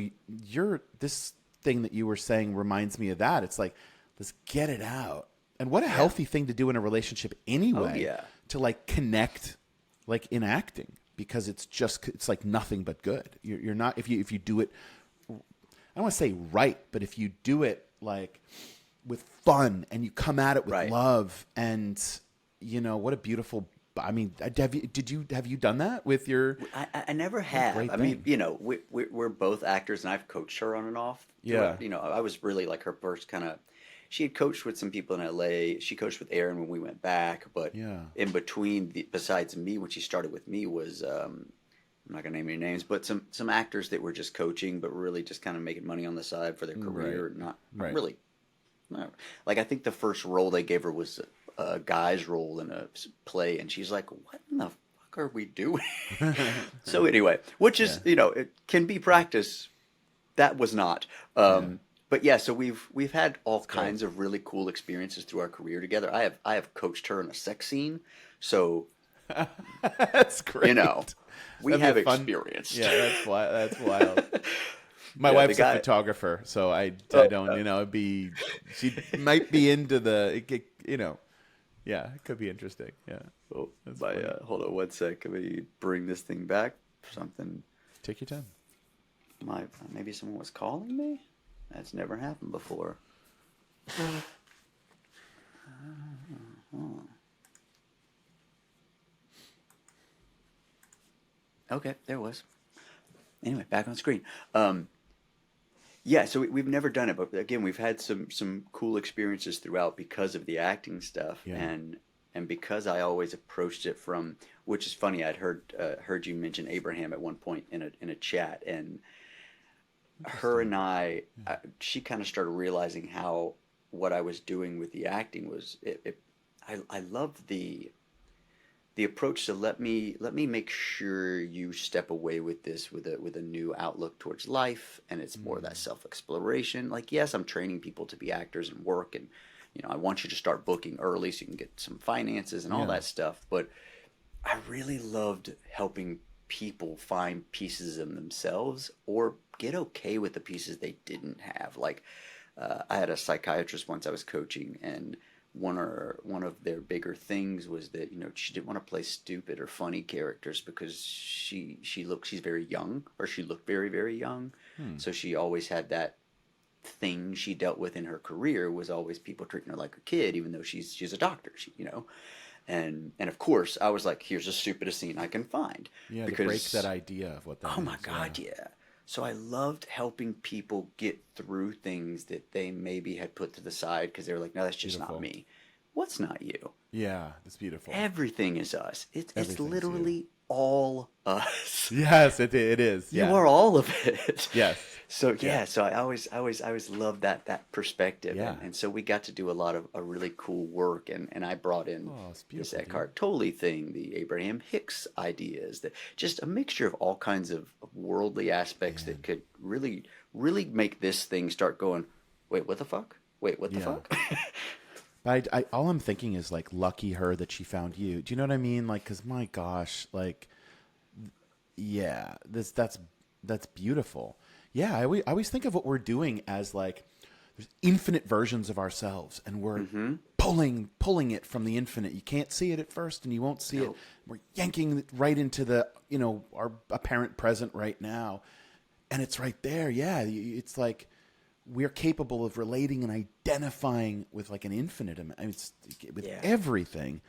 this thing that you were saying reminds me of that. It's like, let's get it out. And what a healthy thing to do in a relationship anyway, to like connect, like in acting, because it's like nothing but good. You're not, if you do it, I don't want to say right, but if you do it like with fun and you come at it with love, and you know, what a beautiful, I mean, have you done that with your? I never have. I mean, you know, we're both actors, and I've coached her on and off. Yeah. You know, I was really like her first kind of. She had coached with some people in LA. She coached with Aaron when we went back, but in between, besides me, when she started with me was I'm not gonna name any names, but some actors that were just coaching, but really just kind of making money on the side for their career. Not really. Not, like, I think the first role they gave her was a guy's role in a play, and she's like, "What in the fuck are we doing?" So anyway, which is you know, it can be practice. That was not. But yeah, so we've had all kinds of really cool experiences through our career together. I have coached her in a sex scene, so that's great. You know, we have experience. Yeah, that's wild. My wife's a photographer, so I don't, you know, she might be into you know, yeah, it could be interesting. Yeah. Oh, hold on one sec. Can we bring this thing back? Something. Take your time. Maybe someone was calling me. That's never happened before. Okay, there it was. Anyway, back on screen. Yeah, so we've never done it, but again, we've had some cool experiences throughout because of the acting stuff, and because I always approached it from, which is funny. I'd heard you mention Abraham at one point in a chat, and her and she kind of started realizing how what I was doing with the acting was I loved the approach to let me make sure you step away with this with a new outlook towards life, and it's more of that self-exploration. Like, yes, I'm training people to be actors and work, and you know, I want you to start booking early so you can get some finances and all that stuff, but I really loved helping people find pieces of themselves or get okay with the pieces they didn't have. Like, I had a psychiatrist once I was coaching, and one of their bigger things was that, you know, she didn't want to play stupid or funny characters because she's very young, or she looked very, very young. So she always had that thing she dealt with in her career was always people treating her like a kid, even though she's a doctor, you know. And of course, I was like, here's the stupidest scene I can find. Yeah, because, to break that idea of what that is. Oh my God, yeah. So I loved helping people get through things that they maybe had put to the side because they were like, no, that's just not me. What's not you? Yeah, that's beautiful. Everything is us. It's literally all us. Yes, it is. You are all of it. Yes. So so I always loved that perspective, and so we got to do a lot of really cool work, and I brought in this Eckhart Tolle thing, the Abraham Hicks ideas, that just a mixture of all kinds of worldly aspects that could really make this thing start going, wait, what the fuck? Wait, what the fuck? But all I'm thinking is, like, lucky her that she found you. Do you know what I mean? Like, because my gosh, like, that's beautiful. Yeah, I always think of what we're doing as, like, there's infinite versions of ourselves, and we're pulling it from the infinite. You can't see it at first, and you won't see it. We're yanking it right into the, you know, our apparent present right now, and it's right there. Yeah, it's like we're capable of relating and identifying with like an infinite amount. I mean, with Yeah. everything.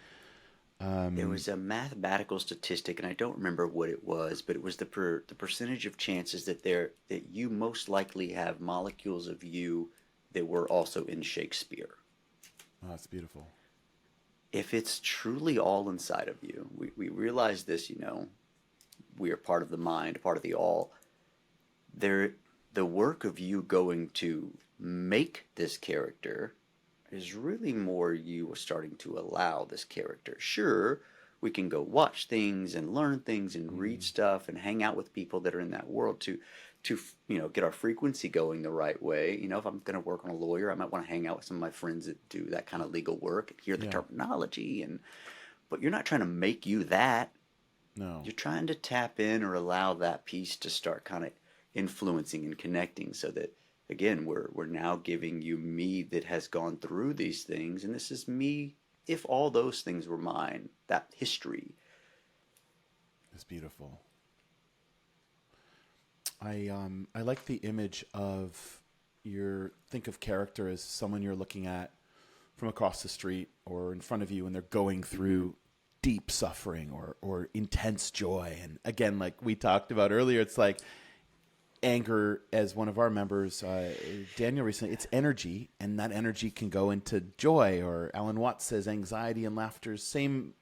There was a mathematical statistic, and I don't remember what it was, but it was the percentage of chances that you most likely have molecules of you that were also in Shakespeare. Oh, that's beautiful. If it's truly all inside of you, we realize this, we are part of the mind, part of the all. The work of you going to make this character is really more you starting to allow this character. Sure, we can go watch things and learn things and read stuff and hang out with people that are in that world to get our frequency going the right way. If I'm going to work on a lawyer, I might want to hang out with some of my friends that do that kind of legal work and hear the terminology. But you're not trying to make you that. No. You're trying to tap in or allow that piece to start kind of influencing and connecting, so that again we're now giving you me that has gone through these things, and this is me if all those things were mine, that history. It's beautiful. I like the image of think of character as someone you're looking at from across the street or in front of you, and they're going through deep suffering or intense joy. And again, like we talked about earlier, it's like anger, as one of our members, Daniel recently, it's energy, and that energy can go into joy. Or Alan Watts says anxiety and laughter, same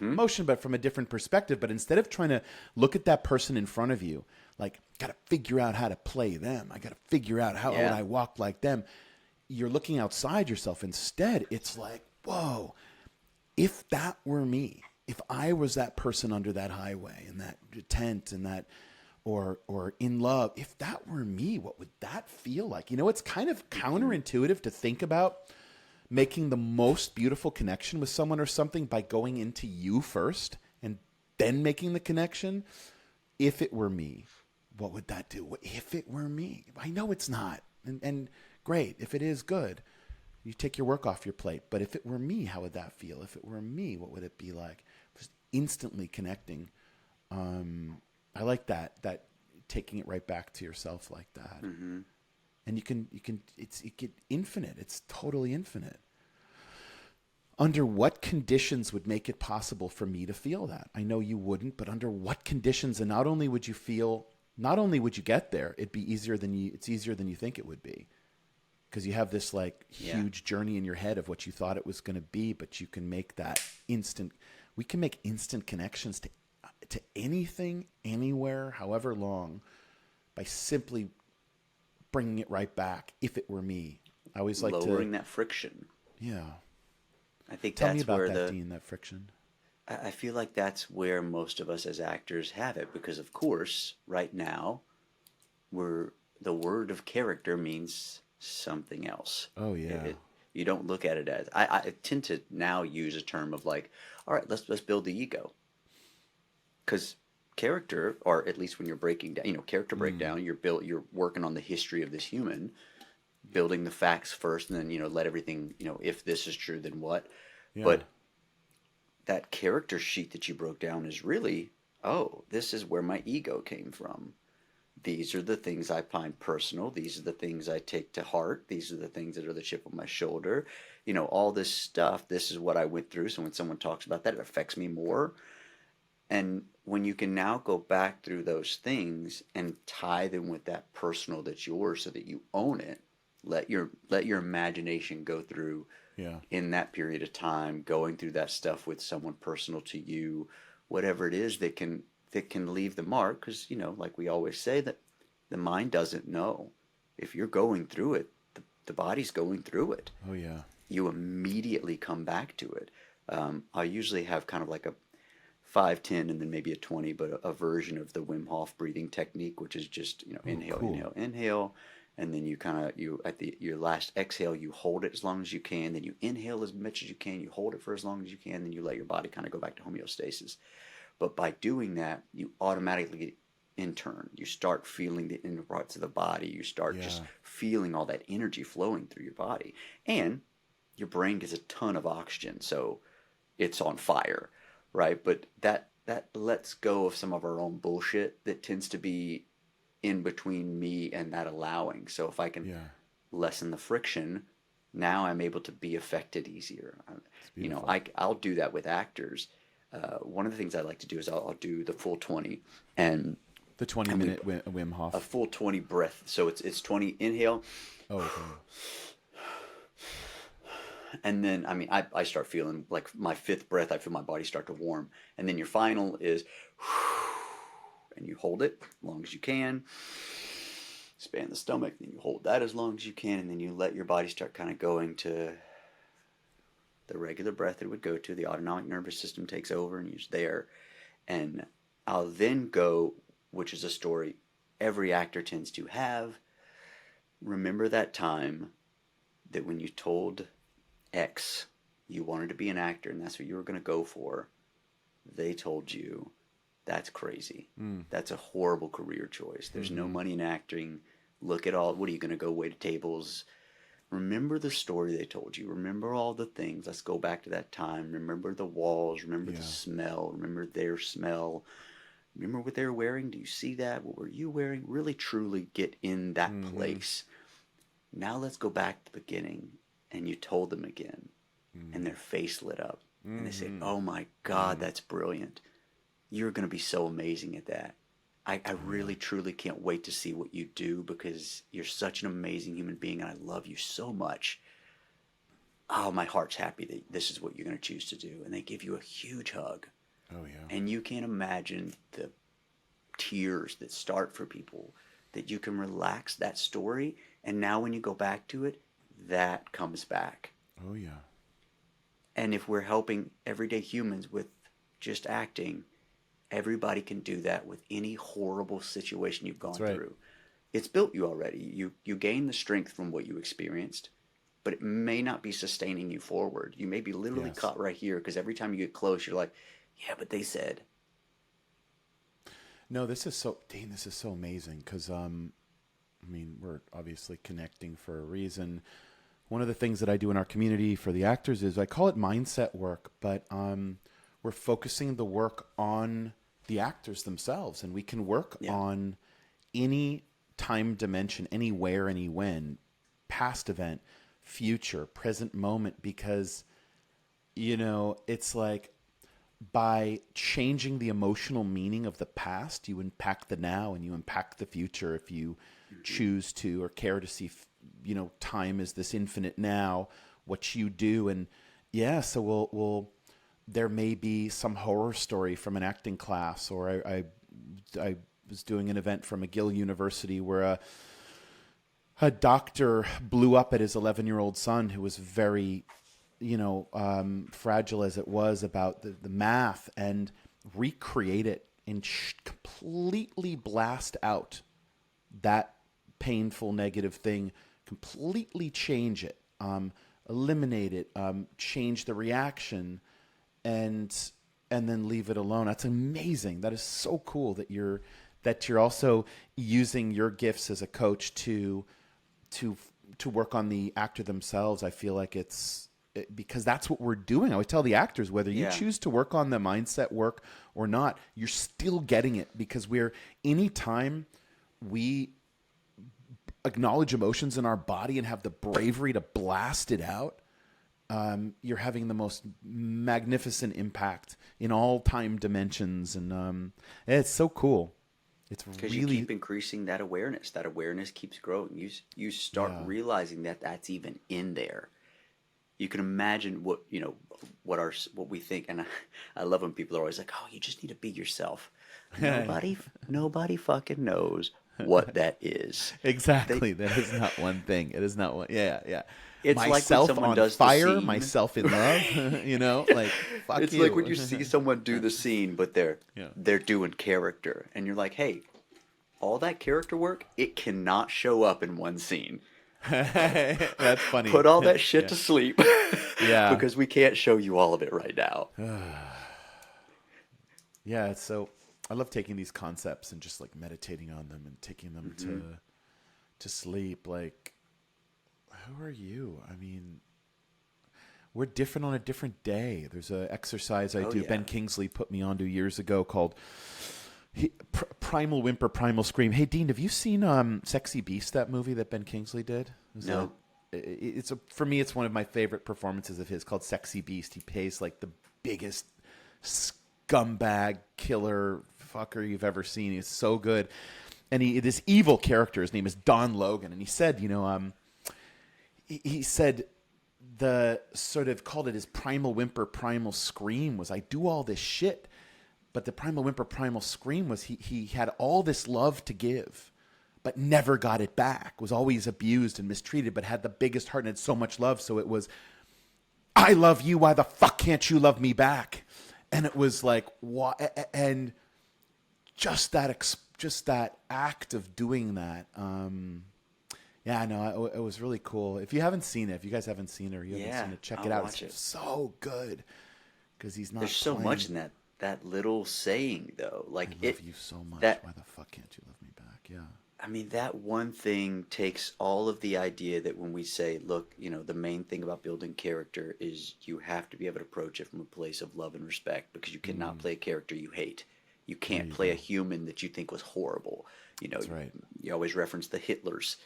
emotion, but from a different perspective. But instead of trying to look at that person in front of you, like, got to figure out how to play them, I got to figure out how would I walk like them, you're looking outside yourself. Instead, it's like, whoa, if that were me, if I was that person under that highway in that tent and that, or in love, if that were me, what would that feel like? It's kind of counterintuitive to think about making the most beautiful connection with someone or something by going into you first and then making the connection. If it were me, what would that do? If it were me, I know it's not. And great. If it is, good. You take your work off your plate. But if it were me, how would that feel? If it were me, what would it be like? Just instantly connecting. I like that taking it right back to yourself like that. Mm-hmm. And you can it's infinite. It's totally infinite. Under what conditions would make it possible for me to feel that? I know you wouldn't, but under what conditions? And not only would you get there, it's easier than you think it would be. Because you have this like huge journey in your head of what you thought it was going to be, but you can make that we can make instant connections to anything, anywhere, however long, by simply bringing it right back. If it were me, I always like lowering that friction. Yeah. I think Tell that's me about where that, Dean, that friction. I feel like that's where most of us as actors have it, because of course, right now, the word of character means something else. Oh yeah. You don't look at it as I tend to now use a term of like, all right, let's build the ego. Because character, or at least when you're breaking down, character breakdown, you're working on the history of this human, building the facts first, and then let everything, if this is true, then what. Yeah. But that character sheet that you broke down is really, this is where my ego came from. These are the things I find personal. These are the things I take to heart. These are the things that are the chip on my shoulder. All this stuff, this is what I went through. So when someone talks about that, it affects me more. And when you can now go back through those things and tie them with that personal that's yours, so that you own it, let your imagination go through in that period of time, going through that stuff with someone personal to you, whatever it is that can leave the mark. Because like we always say, that the mind doesn't know. If you're going through it, the body's going through it. Oh yeah. You immediately come back to it. I usually have kind of like a 5, 10, and then maybe a 20, but a version of the Wim Hof breathing technique, which is just inhale, cool. inhale, and then you at your last exhale, you hold it as long as you can, then you inhale as much as you can, you hold it for as long as you can, then you let your body kind of go back to homeostasis. But by doing that, you automatically you start feeling the inner parts of the body. You start just feeling all that energy flowing through your body, and your brain gets a ton of oxygen, so it's on fire. Right, but that lets go of some of our own bullshit that tends to be in between me and that allowing. So if I can lessen the friction. Now I'm able to be affected easier. I'll do that with actors. One of the things I like to do is I'll do the full 20 and The 20-minute Wim Hof. a full 20 breath. So it's 20 inhale. Oh, okay. And then, I start feeling like my fifth breath, I feel my body start to warm. And then your final is, and you hold it as long as you can. Expand the stomach, then you hold that as long as you can, and then you let your body start kind of going to the regular breath it would go to. The autonomic nervous system takes over, and you're just there. And I'll then go, which is a story every actor tends to have. Remember that time that when you told X you wanted to be an actor and that's what you were going to go for, they told you, that's crazy. That's a horrible career choice. There's no money in acting. Look at all, what are you going to go wait at tables? Remember the story they told you. Remember all the things. Let's go back to that time. Remember the walls. Remember the smell. Remember their smell. Remember what they were wearing. Do you see that? What were you wearing? Really, truly get in that place. Now let's go back to the beginning. And you told them again. And their face lit up. And they say, oh my God, that's brilliant. You're going to be so amazing at that. I really, truly can't wait to see what you do because you're such an amazing human being and I love you so much. Oh, my heart's happy that this is what you're going to choose to do. And they give you a huge hug. Oh, yeah. And you can't imagine the tears that start for people, that you can relax that story. And now when you go back to it, that comes back. Oh, yeah. And if we're helping everyday humans with just acting, everybody can do that with any horrible situation you've gone through. It's built you already. You gain the strength from what you experienced, but it may not be sustaining you forward. You may be literally caught right here because every time you get close, you're like, yeah, but they said. No, this is so amazing because, we're obviously connecting for a reason. One of the things that I do in our community for the actors is I call it mindset work, but we're focusing the work on the actors themselves, and we can work on any time dimension, anywhere, any when, past event, future, present moment, because, it's like by changing the emotional meaning of the past, you impact the now and you impact the future if you choose to or care to see, time is this infinite now, what you do. And so we'll there may be some horror story from an acting class, or I was doing an event from McGill University where a doctor blew up at his 11-year-old son who was very, fragile as it was about the math, and recreate it and completely blast out that painful negative thing, completely change it, eliminate it, change the reaction, and then leave it alone. That's amazing. That is so cool that you're also using your gifts as a coach to work on the actor themselves. I feel like because that's what we're doing. I always tell the actors, whether you choose to work on the mindset work or not, you're still getting it, because anytime we acknowledge emotions in our body and have the bravery to blast it out, you're having the most magnificent impact in all time dimensions. And it's so cool. It's because really, you keep increasing that awareness. That awareness keeps growing. You start realizing that that's even in there. You can imagine what we think, and I love when people are always like, "Oh, you just need to be yourself." Nobody fucking knows what that is. Exactly. That is not one thing. It is not one. Yeah. It's myself like when someone on does fire, the scene. Myself in love. Like fuck it's you. like when you see someone do the scene, but they're doing character, and you're like, hey, all that character work, it cannot show up in one scene. That's funny. Put all that shit to sleep. Because we can't show you all of it right now. It's so. I love taking these concepts and just like meditating on them and taking them to sleep. Like, who are you? We're different on a different day. There's an exercise I do. Ben Kingsley put me onto years ago called Primal Whimper, Primal Scream. Hey, Dean, have you seen Sexy Beast, that movie that Ben Kingsley did? No. For me, it's one of my favorite performances of his, called Sexy Beast. He plays like the biggest scumbag killer fucker you've ever seen. He's so good. And this evil character, his name is Don Logan. And he said, he said the sort of called it his Primal Whimper, Primal Scream was, I do all this shit. But the Primal Whimper, Primal Scream was he had all this love to give, but never got it back, was always abused and mistreated, but had the biggest heart and had so much love. So it was, I love you. Why the fuck can't you love me back? And it was like, why? And just that act of doing that. Yeah, no, it was really cool. If you haven't seen it, if you guys haven't seen it or you haven't seen it, check it out. Watch it. So good. Because he's not. There's so much in that little saying, though. Like, I love you so much. Why the fuck can't you love me back? Yeah. I mean, that one thing takes all of the idea that when we say, look, the main thing about building character is you have to be able to approach it from a place of love and respect, because you cannot play a character you hate. You can't play a human that you think was horrible. That's right. You always reference the Hitlers.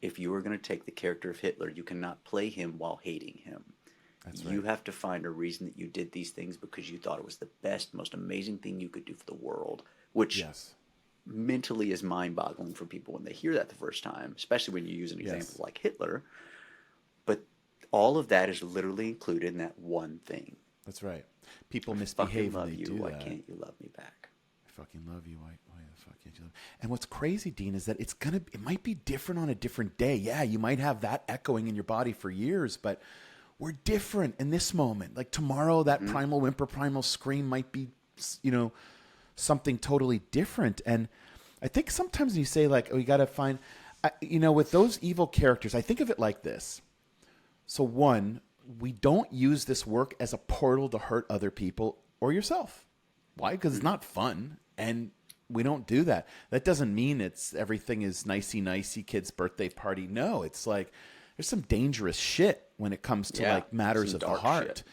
If you were going to take the character of Hitler, you cannot play him while hating him. That's You right. have to find a reason that you did these things because you thought it was the best, most amazing thing you could do for the world, which mentally is mind-boggling for people when they hear that the first time, especially when you use an example like Hitler. But all of that is literally included in that one thing. That's right. People misbehave when they do that. Why can't you love me back? I fucking love you. Why the fuck can't you love me? And what's crazy, Dean, is that it might be different on a different day. Yeah, you might have that echoing in your body for years, but we're different in this moment. Like tomorrow, that Primal Whimper, Primal Scream might be, something totally different. And I think sometimes when you say like, oh, you got to find, with those evil characters, I think of it like this. So one, we don't use this work as a portal to hurt other people or yourself. Why? Because it's not fun. And we don't do that. That doesn't mean everything is nicey kid's birthday party. No, it's like, there's some dangerous shit when it comes to like matters of the heart. Shit.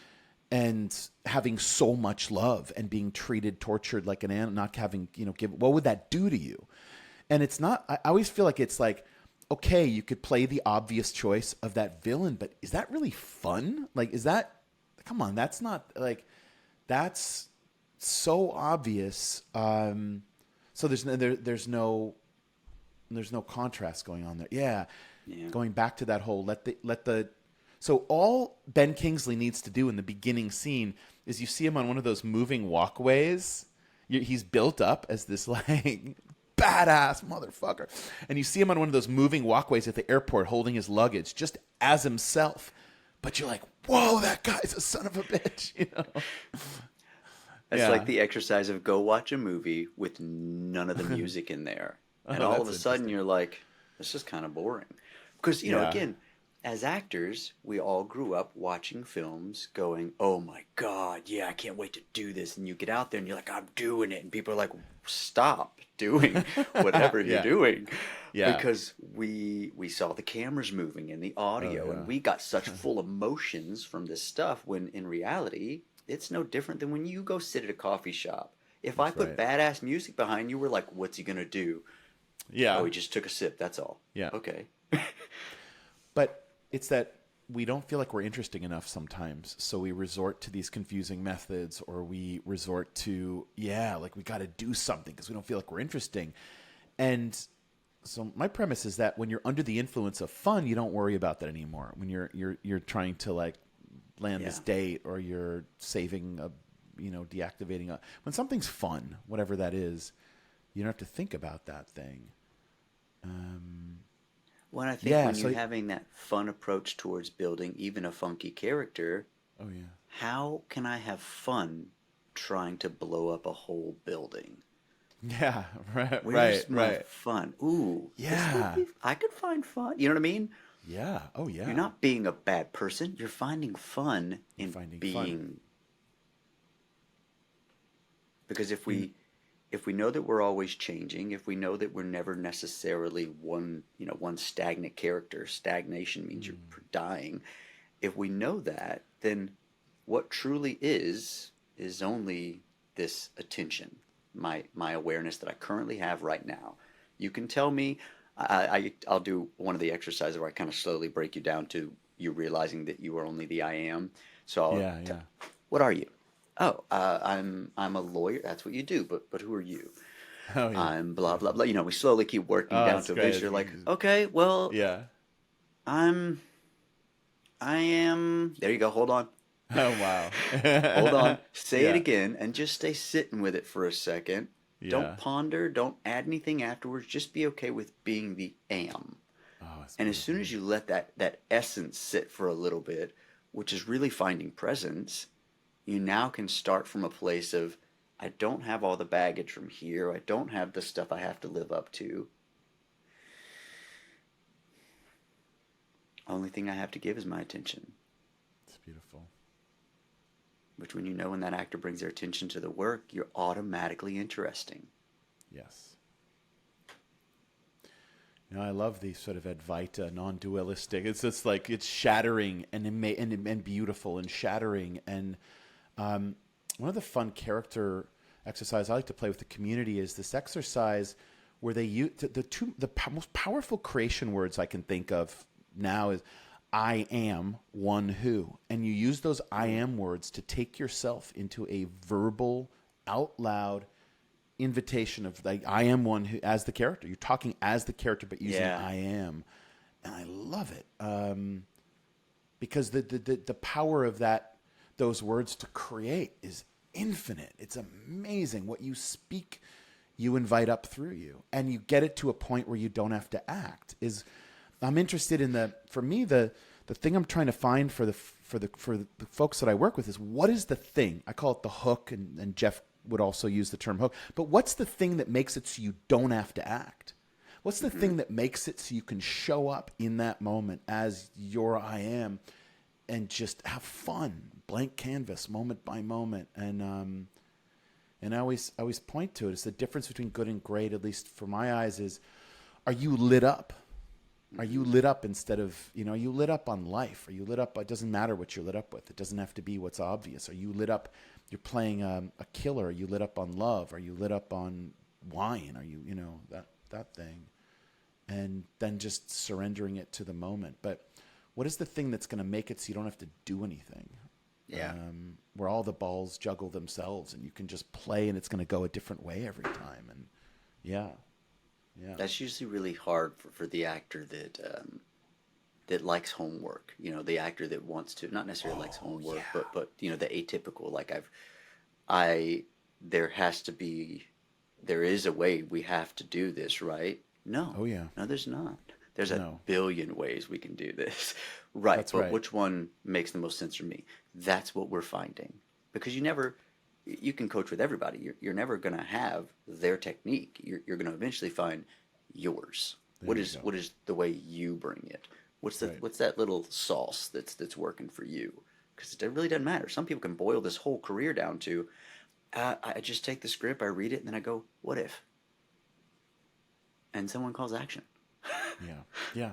And having so much love and being treated, tortured like an animal, not having, what would that do to you? And it's not, I always feel like it's like, okay, you could play the obvious choice of that villain, but is that really fun? Like, come on, that's not like, that's so obvious. So there's no contrast going on there. Yeah. Going back to that whole so all Ben Kingsley needs to do in the beginning scene is you see him on one of those moving walkways. He's built up as this like badass motherfucker, and you see him on one of those moving walkways at the airport holding his luggage just as himself. But you're like, whoa, that guy's a son of a bitch, It's like the exercise of go watch a movie with none of the music in there, and all of a sudden you're like, this is kind of boring. Because, again, as actors, we all grew up watching films going, oh my God, yeah, I can't wait to do this. And you get out there and you're like, I'm doing it. And people are like, stop doing whatever you're doing. Yeah. Because we saw the cameras moving and the audio, and we got such full emotions from this stuff, when in reality, it's no different than when you go sit at a coffee shop. If I put badass music behind you, we're like, what's he going to do? Yeah. Oh, he just took a sip. That's all. Yeah. Okay. But it's that we don't feel like we're interesting enough sometimes. So we resort to these confusing methods, or we resort to, like we got to do something because we don't feel like we're interesting. And so my premise is that when you're under the influence of fun, you don't worry about that anymore. When you're trying to like land this date, or you're saving deactivating when something's fun, whatever that is, you don't have to think about that thing. Well, I think when you're having that fun approach towards building even a funky character, how can I have fun trying to blow up a whole building? Yeah, Where's my fun? Ooh, I could find fun. You know what I mean? Yeah. Oh, yeah. You're not being a bad person. You're finding fun in being. Fun. Because if we know that we're always changing, if we know that we're never necessarily one stagnant character, stagnation means you're dying. If we know that, then what truly is only this attention. my awareness that I currently have right now. You can tell me. I'll do one of the exercises where I kind of slowly break you down to you realizing that you are only the I am. So what are you? Oh, I'm a lawyer. That's what you do. But who are you? Oh yeah. I'm blah blah blah. You know, we slowly keep working down That's to great. eventually you're like, okay, well, Yeah. I'm I am. There you go. Hold on. Oh wow. Hold on. Say it Yeah. again and just stay sitting with it for a second. Don't Yeah. ponder. Don't add anything afterwards. Just be okay with being the am. Oh, it's And as soon beautiful. as you let that essence sit for a little bit, which is really finding presence, you now can start from a place of, I don't have all the baggage from here. I don't have the stuff I have to live up to. Only thing I have to give is my attention. It's beautiful. Which when you know when that actor brings their attention to the work, you're automatically interesting. Yes. You know, I love the sort of Advaita, non-dualistic. It's just like it's shattering and beautiful and shattering. And one of the fun character exercise I like to play with the community is this exercise where they use the most powerful creation words I can think of now is I am one who, and you use those I am words to take yourself into a verbal, out loud invitation of like I am one who as the character. You're talking as the character, but using I am, and I love it because the power of those words to create is infinite. It's amazing what you speak. You invite up through you, and you get it to a point where you don't have to act. I'm interested in for me the thing I'm trying to find for the folks that I work with is what is the thing. I call it the hook, and Jeff would also use the term hook. But what's the thing that makes it so you don't have to act? What's the thing that makes it so you can show up in that moment as your I am and just have fun, blank canvas, moment by moment, and I always point to it. It's the difference between good and great, at least for my eyes, is are you lit up? Are you lit up instead of, are you lit up on life? Are you lit up? It doesn't matter what you're lit up with. It doesn't have to be what's obvious. Are you lit up? You're playing a killer. Are you lit up on love? Are you lit up on wine? Are you, that thing? And then just surrendering it to the moment. But what is the thing that's going to make it so you don't have to do anything? Yeah. Where all the balls juggle themselves and you can just play and it's going to go a different way every time. And yeah. That's usually really hard for the actor that likes homework. The actor that wants to not necessarily likes homework, but the atypical. Like there is a way we have to do this, right? No. Oh yeah. No, there's not. There's a billion ways we can do this. Right. That's but right. Which one makes the most sense for me? That's what we're finding. Because you can coach with everybody. You're never going to have their technique. You're going to eventually find yours. What is the way you bring it? What's that little sauce that's working for you? Because it really doesn't matter. Some people can boil this whole career down to, I just take the script, I read it, and then I go, what if? And someone calls action. Yeah.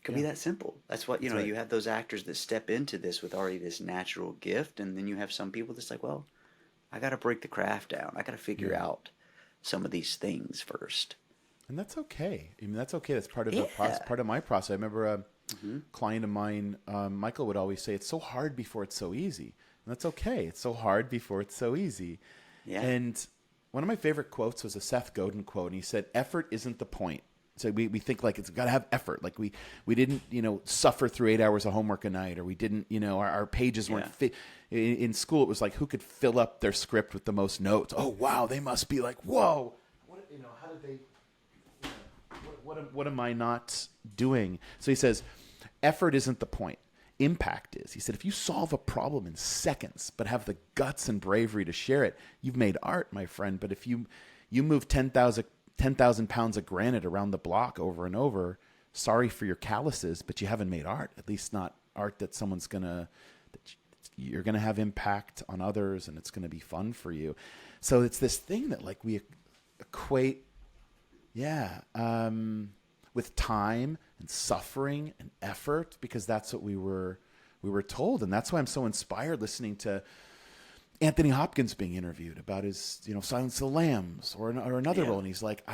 Could be that simple. That's what, right. You have those actors that step into this with already this natural gift, and then you have some people that's like, well, I got to break the craft down. I got to figure out some of these things first. And that's okay. I mean, that's okay. That's part of the process, part of my process. I remember a client of mine, Michael, would always say, it's so hard before it's so easy. And that's okay. It's so hard before it's so easy. Yeah. And one of my favorite quotes was a Seth Godin quote. And he said, effort isn't the point. So we think like it's got to have effort. Like we didn't, suffer through 8 hours of homework a night, or we didn't, our pages weren't fit. In school, it was like, who could fill up their script with the most notes? Oh, wow. They must be like, whoa. How did they... What am I not doing? So he says, effort isn't the point. Impact is. He said, if you solve a problem in seconds, but have the guts and bravery to share it, you've made art, my friend. But if you move 10,000 pounds of granite around the block over and over, sorry for your calluses, but you haven't made art. At least not art that you're going to have impact on others, and it's going to be fun for you. So it's this thing that like we equate with time and suffering and effort, because that's what we were told. And that's why I'm so inspired listening to Anthony Hopkins being interviewed about his, Silence of the Lambs or another Yeah. role. And he's like,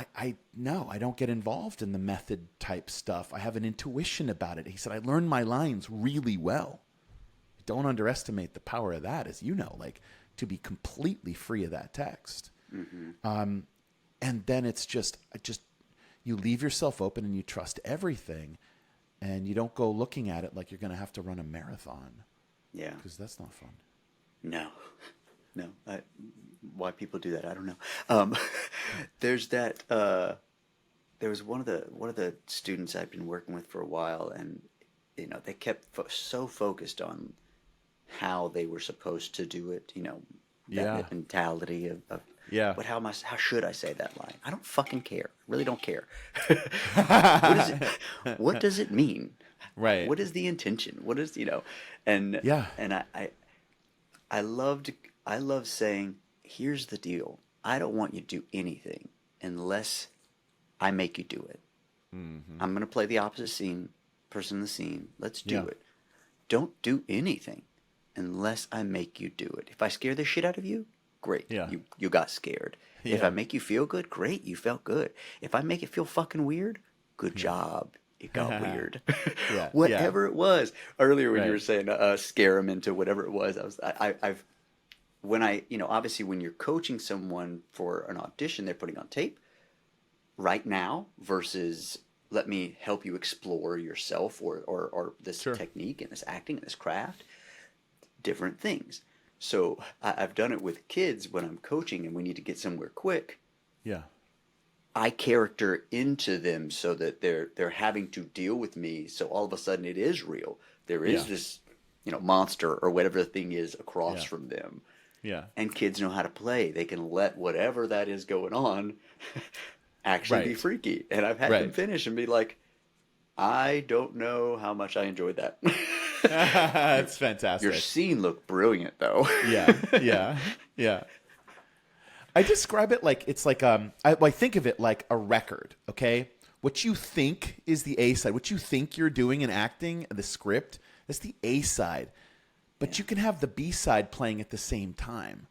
no, I don't get involved in the method type stuff. I have an intuition about it. He said, I learned my lines really well. Don't underestimate the power of that, as you know, like to be completely free of that text. And then it's just you leave yourself open and you trust everything, and you don't go looking at it like you're going to have to run a marathon. Yeah. Because that's not fun. No. Why people do that, I don't know. There's that. There was one of the students I've been working with for a while, and they kept so focused on how they were supposed to do it. That mentality of But how should I say that line? I don't fucking care. I really don't care. What does it mean? Right. What is the intention? What is And I love saying, here's the deal. I don't want you to do anything unless I make you do it. Mm-hmm. I'm going to play the opposite person in the scene. Let's do it. Don't do anything unless I make you do it. If I scare the shit out of you, great. Yeah. You got scared. Yeah. If I make you feel good, great. You felt good. If I make it feel fucking weird, good job. It got weird. Whatever it was. Earlier when you were saying scare them into whatever it was, obviously when you're coaching someone for an audition they're putting on tape right now versus let me help you explore yourself or this technique and this acting and this craft, different things. So I've done it with kids when I'm coaching and we need to get somewhere quick. Yeah. I character into them so that they're having to deal with me. So all of a sudden it is real. There is this, monster or whatever the thing is across from them. Yeah. And kids know how to play. They can let whatever that is going on actually be freaky. And I've had them finish and be like, I don't know how much I enjoyed that. That's fantastic. Your scene looked brilliant, though. Yeah. I describe it like it's like I think of it like a record. Okay, what you think is the A side. What you think you're doing in acting, the script, that's the A side. But you can have the B side playing at the same time.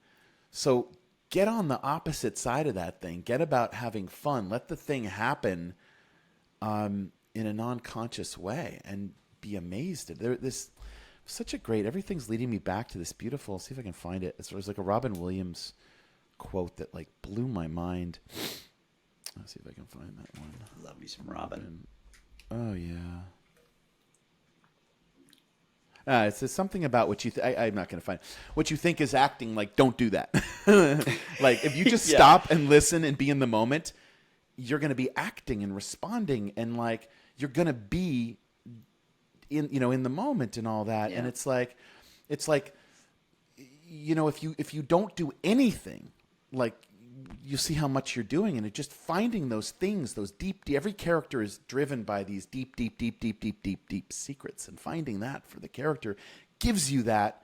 So get on the opposite side of that thing. Get about having fun. Let the thing happen in a non-conscious way, and be amazed. This such a great. Everything's leading me back to this beautiful. See if I can find it. It was like a Robin Williams quote that like blew my mind. Let's see if I can find that one. Love me some Robin. Oh yeah. It's something about what you. I'm not going to find it. What you think is acting. Like, don't do that. Like, if you just stop and listen and be in the moment, you're going to be acting and responding, and like you're going to be in the moment and all that. And it's like, if you don't do anything, like you see how much you're doing, and it just finding those things, those deep, every character is driven by these deep secrets, and finding that for the character gives you that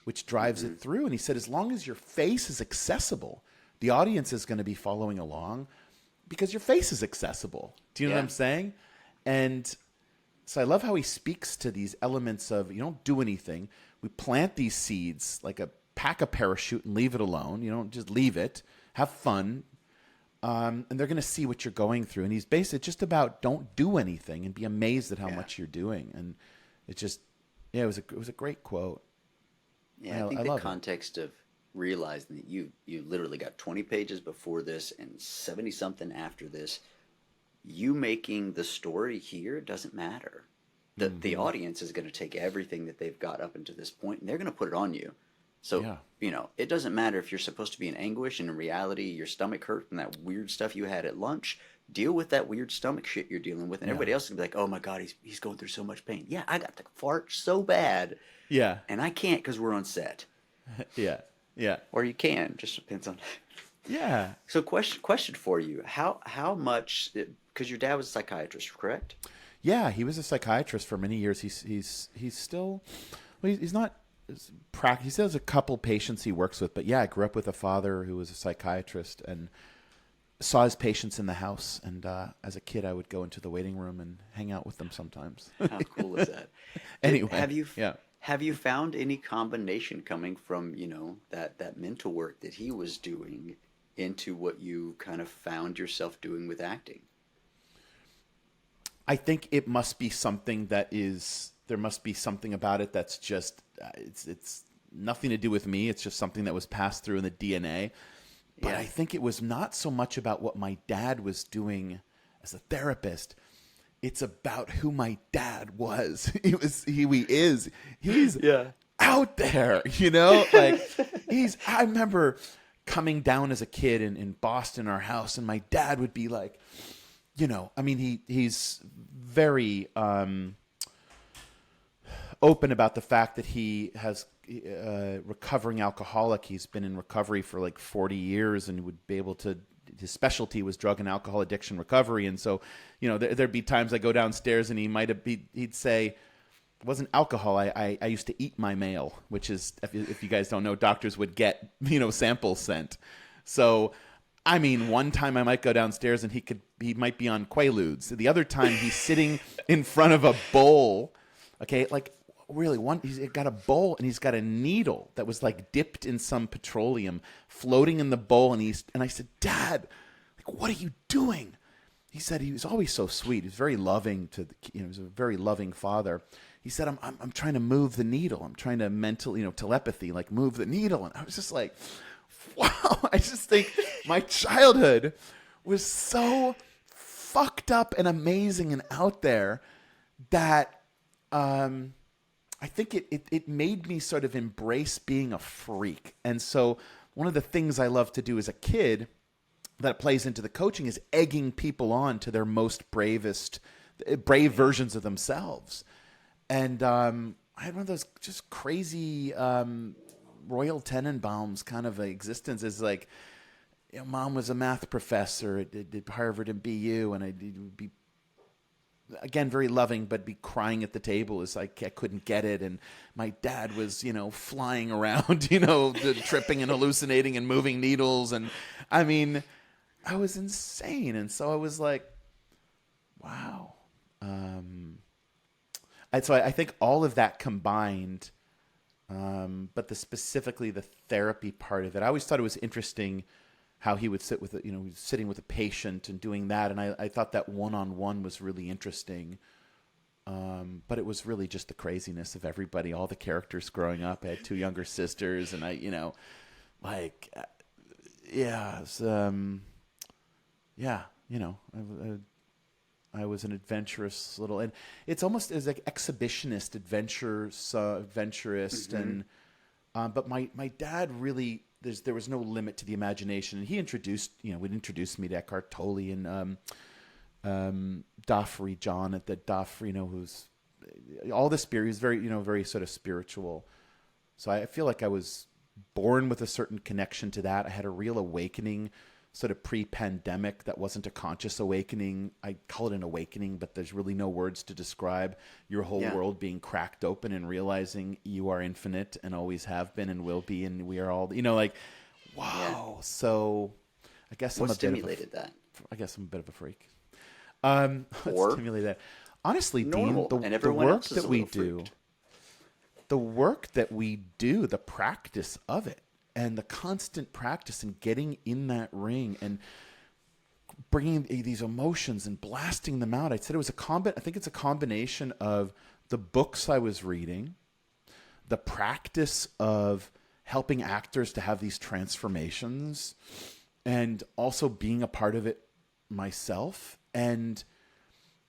which drives it through. And he said, as long as your face is accessible, the audience is going to be following along because your face is accessible. Do you know what I'm saying? And so I love how he speaks to these elements of, you don't do anything. We plant these seeds like pack a parachute and leave it alone. You don't just leave it. Have fun. And they're going to see what you're going through. And he's basically just about don't do anything and be amazed at how much you're doing. And it just, it was a great quote. Yeah, I think the context of realizing that you literally got 20 pages before this and 70 something after this, you making the story here doesn't matter. The audience is going to take everything that they've got up until this point and they're going to put it on you. So, it doesn't matter if you're supposed to be in anguish and in reality your stomach hurt and that weird stuff you had at lunch. Deal with that weird stomach shit you're dealing with, and everybody else can be like, oh my God, he's going through so much pain. Yeah, I got to fart so bad. Yeah. And I can't because we're on set. Yeah. Or you can, just depends on. Yeah. So question for you. How much, because your dad was a psychiatrist, correct? Yeah, he was a psychiatrist for many years. He's still, well, he's not, he still has a couple patients he works with, but yeah, I grew up with a father who was a psychiatrist and saw his patients in the house. And as a kid, I would go into the waiting room and hang out with them sometimes. How cool is that? Anyway, Have you found any combination coming from, that mental work that he was doing into what you kind of found yourself doing with acting? I think it must be something there must be something about it that's just, it's nothing to do with me. It's just something that was passed through in the DNA. But Yeah. I think it was not so much about what my dad was doing as a therapist. It's about who my dad was. He is. He's Yeah. out there, like I remember coming down as a kid in Boston, our house, and my dad would be like, I mean, he's very open about the fact that he has recovering alcoholic. He's been in recovery for like 40 years and would be able to, his specialty was drug and alcohol addiction recovery. And so, there'd be times I go downstairs and he'd say, it wasn't alcohol. I used to eat my mail, which is, if you guys don't know, doctors would get, samples sent. So, I mean, one time I might go downstairs and he might be on Quaaludes. The other time he's sitting in front of a bowl. Okay. Like really he's got a bowl and he's got a needle that was like dipped in some petroleum floating in the bowl. And I said, Dad, like, what are you doing? He said he was always so sweet. He was very loving he was a very loving father. He said, I'm trying to move the needle. I'm trying to mentally, telepathy, like move the needle. And I was just like, wow. I just think my childhood was so fucked up and amazing and out there that I think it made me sort of embrace being a freak. And so one of the things I love to do as a kid that plays into the coaching is egging people on to their most brave versions of themselves. And I had one of those just crazy Royal Tenenbaums kind of existence. Is like, Mom was a math professor at Harvard and BU, and I'd be, again, very loving, but be crying at the table as I couldn't get it. And my dad was, flying around, tripping and hallucinating and moving needles. And I mean, I was insane. And so I was like, wow. And so I think all of that combined, but specifically the therapy part of it, I always thought it was interesting how he would sit with sitting with a patient and doing that. And I thought that one-on-one was really interesting. But it was really just the craziness of everybody, all the characters growing up. I had two younger sisters and I was an adventurous little, and it's almost as like exhibitionist, adventurist. Mm-hmm. And, but my dad really, there was no limit to the imagination. And he would introduce me to Eckhart Tolle and, Joffrey John at the Joffrey, who's all the spirit. He was very, very sort of spiritual. So I feel like I was born with a certain connection to that. I had a real awakening sort of pre-pandemic that wasn't a conscious awakening. I call it an awakening, but there's really no words to describe your whole world being cracked open and realizing you are infinite and always have been and will be, and we are all, wow. Yeah. So I guess what stimulated that? I guess I'm a bit of a freak. What stimulated that? Honestly, Normal. Dean, And the everyone work else is that a we little do, freaked. the work that we do, the practice of it, and the constant practice and getting in that ring and bringing these emotions and blasting them out. I said it was I think it's a combination of the books I was reading, the practice of helping actors to have these transformations, and also being a part of it myself. And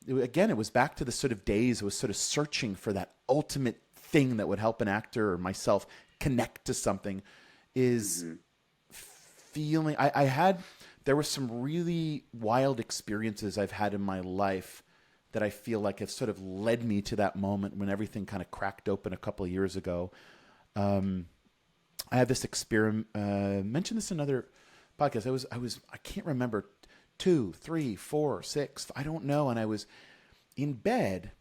it was back to the sort of days I was sort of searching for that ultimate thing that would help an actor or myself connect to something. Is feeling there were some really wild experiences I've had in my life that I feel like have sort of led me to that moment when everything kind of cracked open a couple of years ago. I had this experiment, mentioned this in another podcast. I can't remember, 2, 3, 4, 6, I don't know. And I was in bed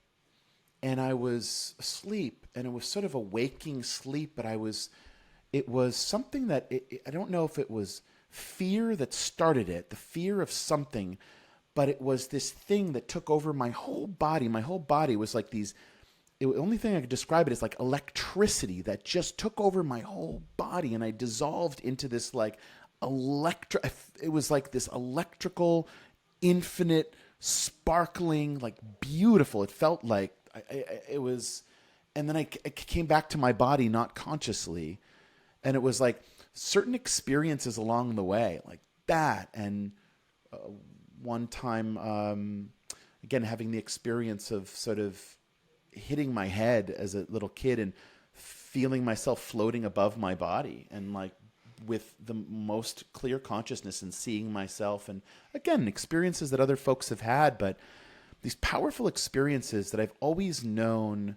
and I was asleep, and it was sort of a waking sleep, but it was something that I don't know if it was fear that started it, the fear of something, but it was this thing that took over my whole body. My whole body was like the only thing I could describe it is like electricity that just took over my whole body, and I dissolved into this like it was like this electrical, infinite, sparkling, like beautiful. It felt like it was, and then I came back to my body, not consciously, and it was like certain experiences along the way, like that, and one time, again, having the experience of sort of hitting my head as a little kid and feeling myself floating above my body, and like with the most clear consciousness, and seeing myself, and again, experiences that other folks have had, but these powerful experiences that I've always known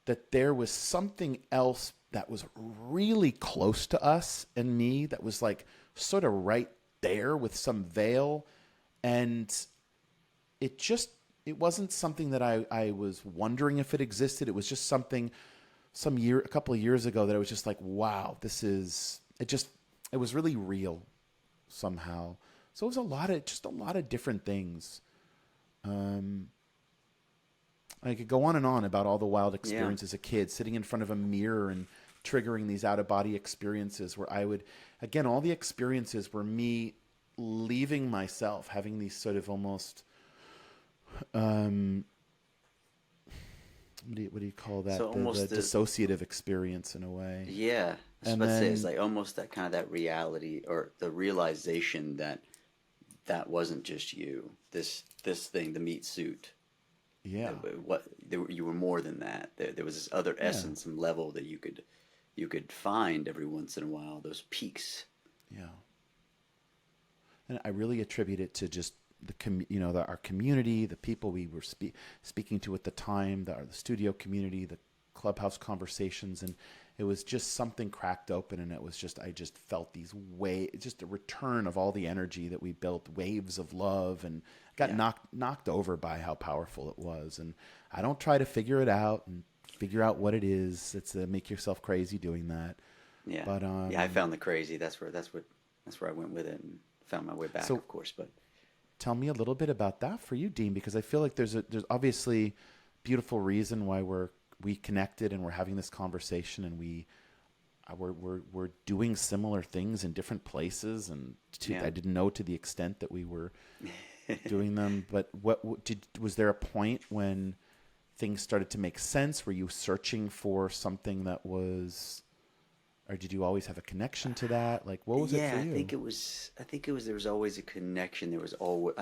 that there was something else that was really close to us and me, that was like sort of right there with some veil. And it wasn't something that I was wondering if it existed. It was just something a couple of years ago that I was just like, wow, it was really real somehow. So it was a lot of different things. I could go on and on about all the wild experiences as a kid, sitting in front of a mirror and triggering these out-of-body experiences where I would, again, all the experiences were me leaving myself, having these sort of almost, what do you call that? So the dissociative experience in a way. Yeah. I was about to say, it's like almost that kind of that reality, or the realization that wasn't just you. This thing, the meat suit. Yeah. You were more than that. There was this other essence and level that you could find every once in a while. Those peaks. Yeah. And I really attribute it to just our community, the people we were speaking to at the time, the studio community, the clubhouse conversations, and it was just something cracked open, and I just felt these just a return of all the energy that we built, waves of love, and got knocked over by how powerful it was. And I don't try to figure it out and figure out what it is. It's make yourself crazy doing that. Yeah. But I found the crazy. That's where I went with it, and found my way back, of course. But tell me a little bit about that for you, Dean, because I feel like there's obviously beautiful reason why we connected and we're having this conversation, and we're doing similar things in different places, and I didn't know to the extent that we were doing them. But was there a point when things started to make sense? Were you searching for something that was, or did you always have a connection to that? Like, what was it for you? I think it was there was always a connection. There was always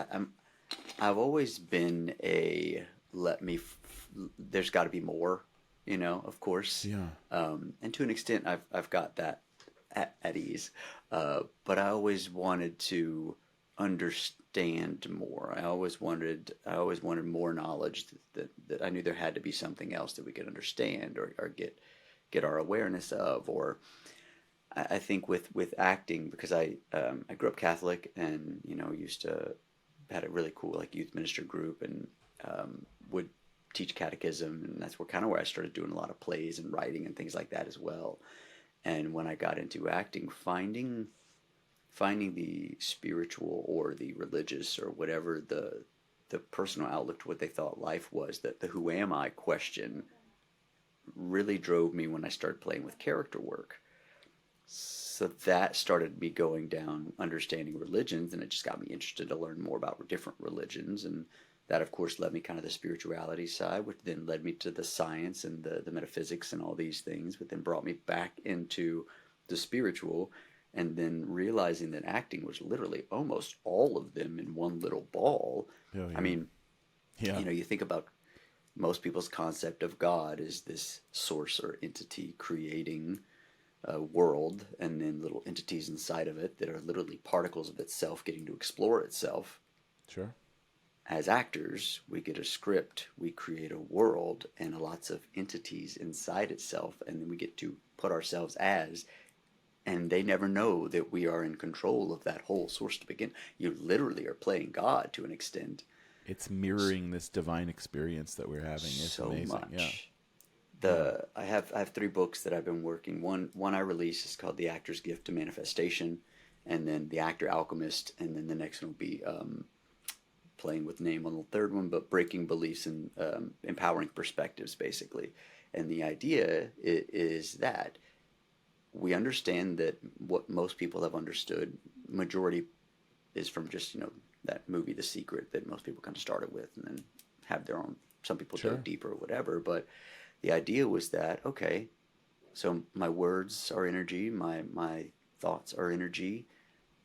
I've always been there's got to be more, of course. Yeah. And to an extent, I've got that at ease. But I always wanted to understand more. I always wanted more knowledge that I knew there had to be something else that we could understand or get our awareness of. Or I think with acting, because I grew up Catholic, and had a really cool youth minister group, and would teach catechism, and that's where I started doing a lot of plays and writing and things like that as well. And when I got into acting, finding the spiritual or the religious or whatever the personal outlook to what they thought life was, that the who am I question really drove me when I started playing with character work. So that started me going down understanding religions, and it just got me interested to learn more about different religions. And that, of course, led me kind of the spirituality side, which then led me to the science and the metaphysics and all these things, but then brought me back into the spiritual, and then realizing that acting was literally almost all of them in one little ball. Oh, yeah. I mean, yeah. You think about most people's concept of God is this source or entity creating a world, and then little entities inside of it that are literally particles of itself getting to explore itself. Sure. As actors, we get a script, we create a world and lots of entities inside itself, and then we get to put ourselves as, and they never know that we are in control of that whole source to begin. You literally are playing God to an extent. It's mirroring this divine experience that we're having. It's so amazing. much. Yeah. I have 3 books that I've been working. One I released is called The Actor's Gift to Manifestation, and then The Actor Alchemist, and then the next one will be playing with name on the third one, but breaking beliefs and empowering perspectives, basically. And the idea is that we understand that what most people have understood, majority is from just, that movie, The Secret, that most people kind of started with and then have their own, some people Sure. go deeper or whatever. But the idea was that, okay, so my words are energy, my thoughts are energy,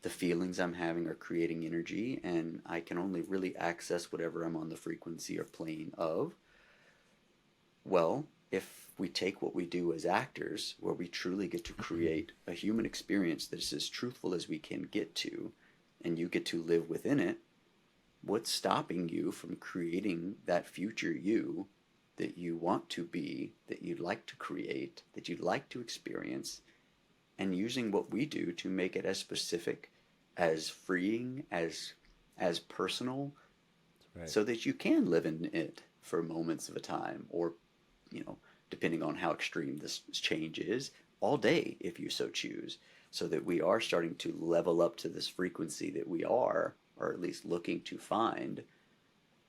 the feelings I'm having are creating energy, and I can only really access whatever I'm on the frequency or plane of. Well, if we take what we do as actors, where we truly get to create a human experience that is as truthful as we can get to, and you get to live within it, what's stopping you from creating that future you that you want to be, that you'd like to create, that you'd like to experience, and using what we do to make it as specific, as freeing, as personal, Right. so that you can live in it for moments of a time, or depending on how extreme this change is, all day if you so choose, so that we are starting to level up to this frequency that we are, or at least looking to find.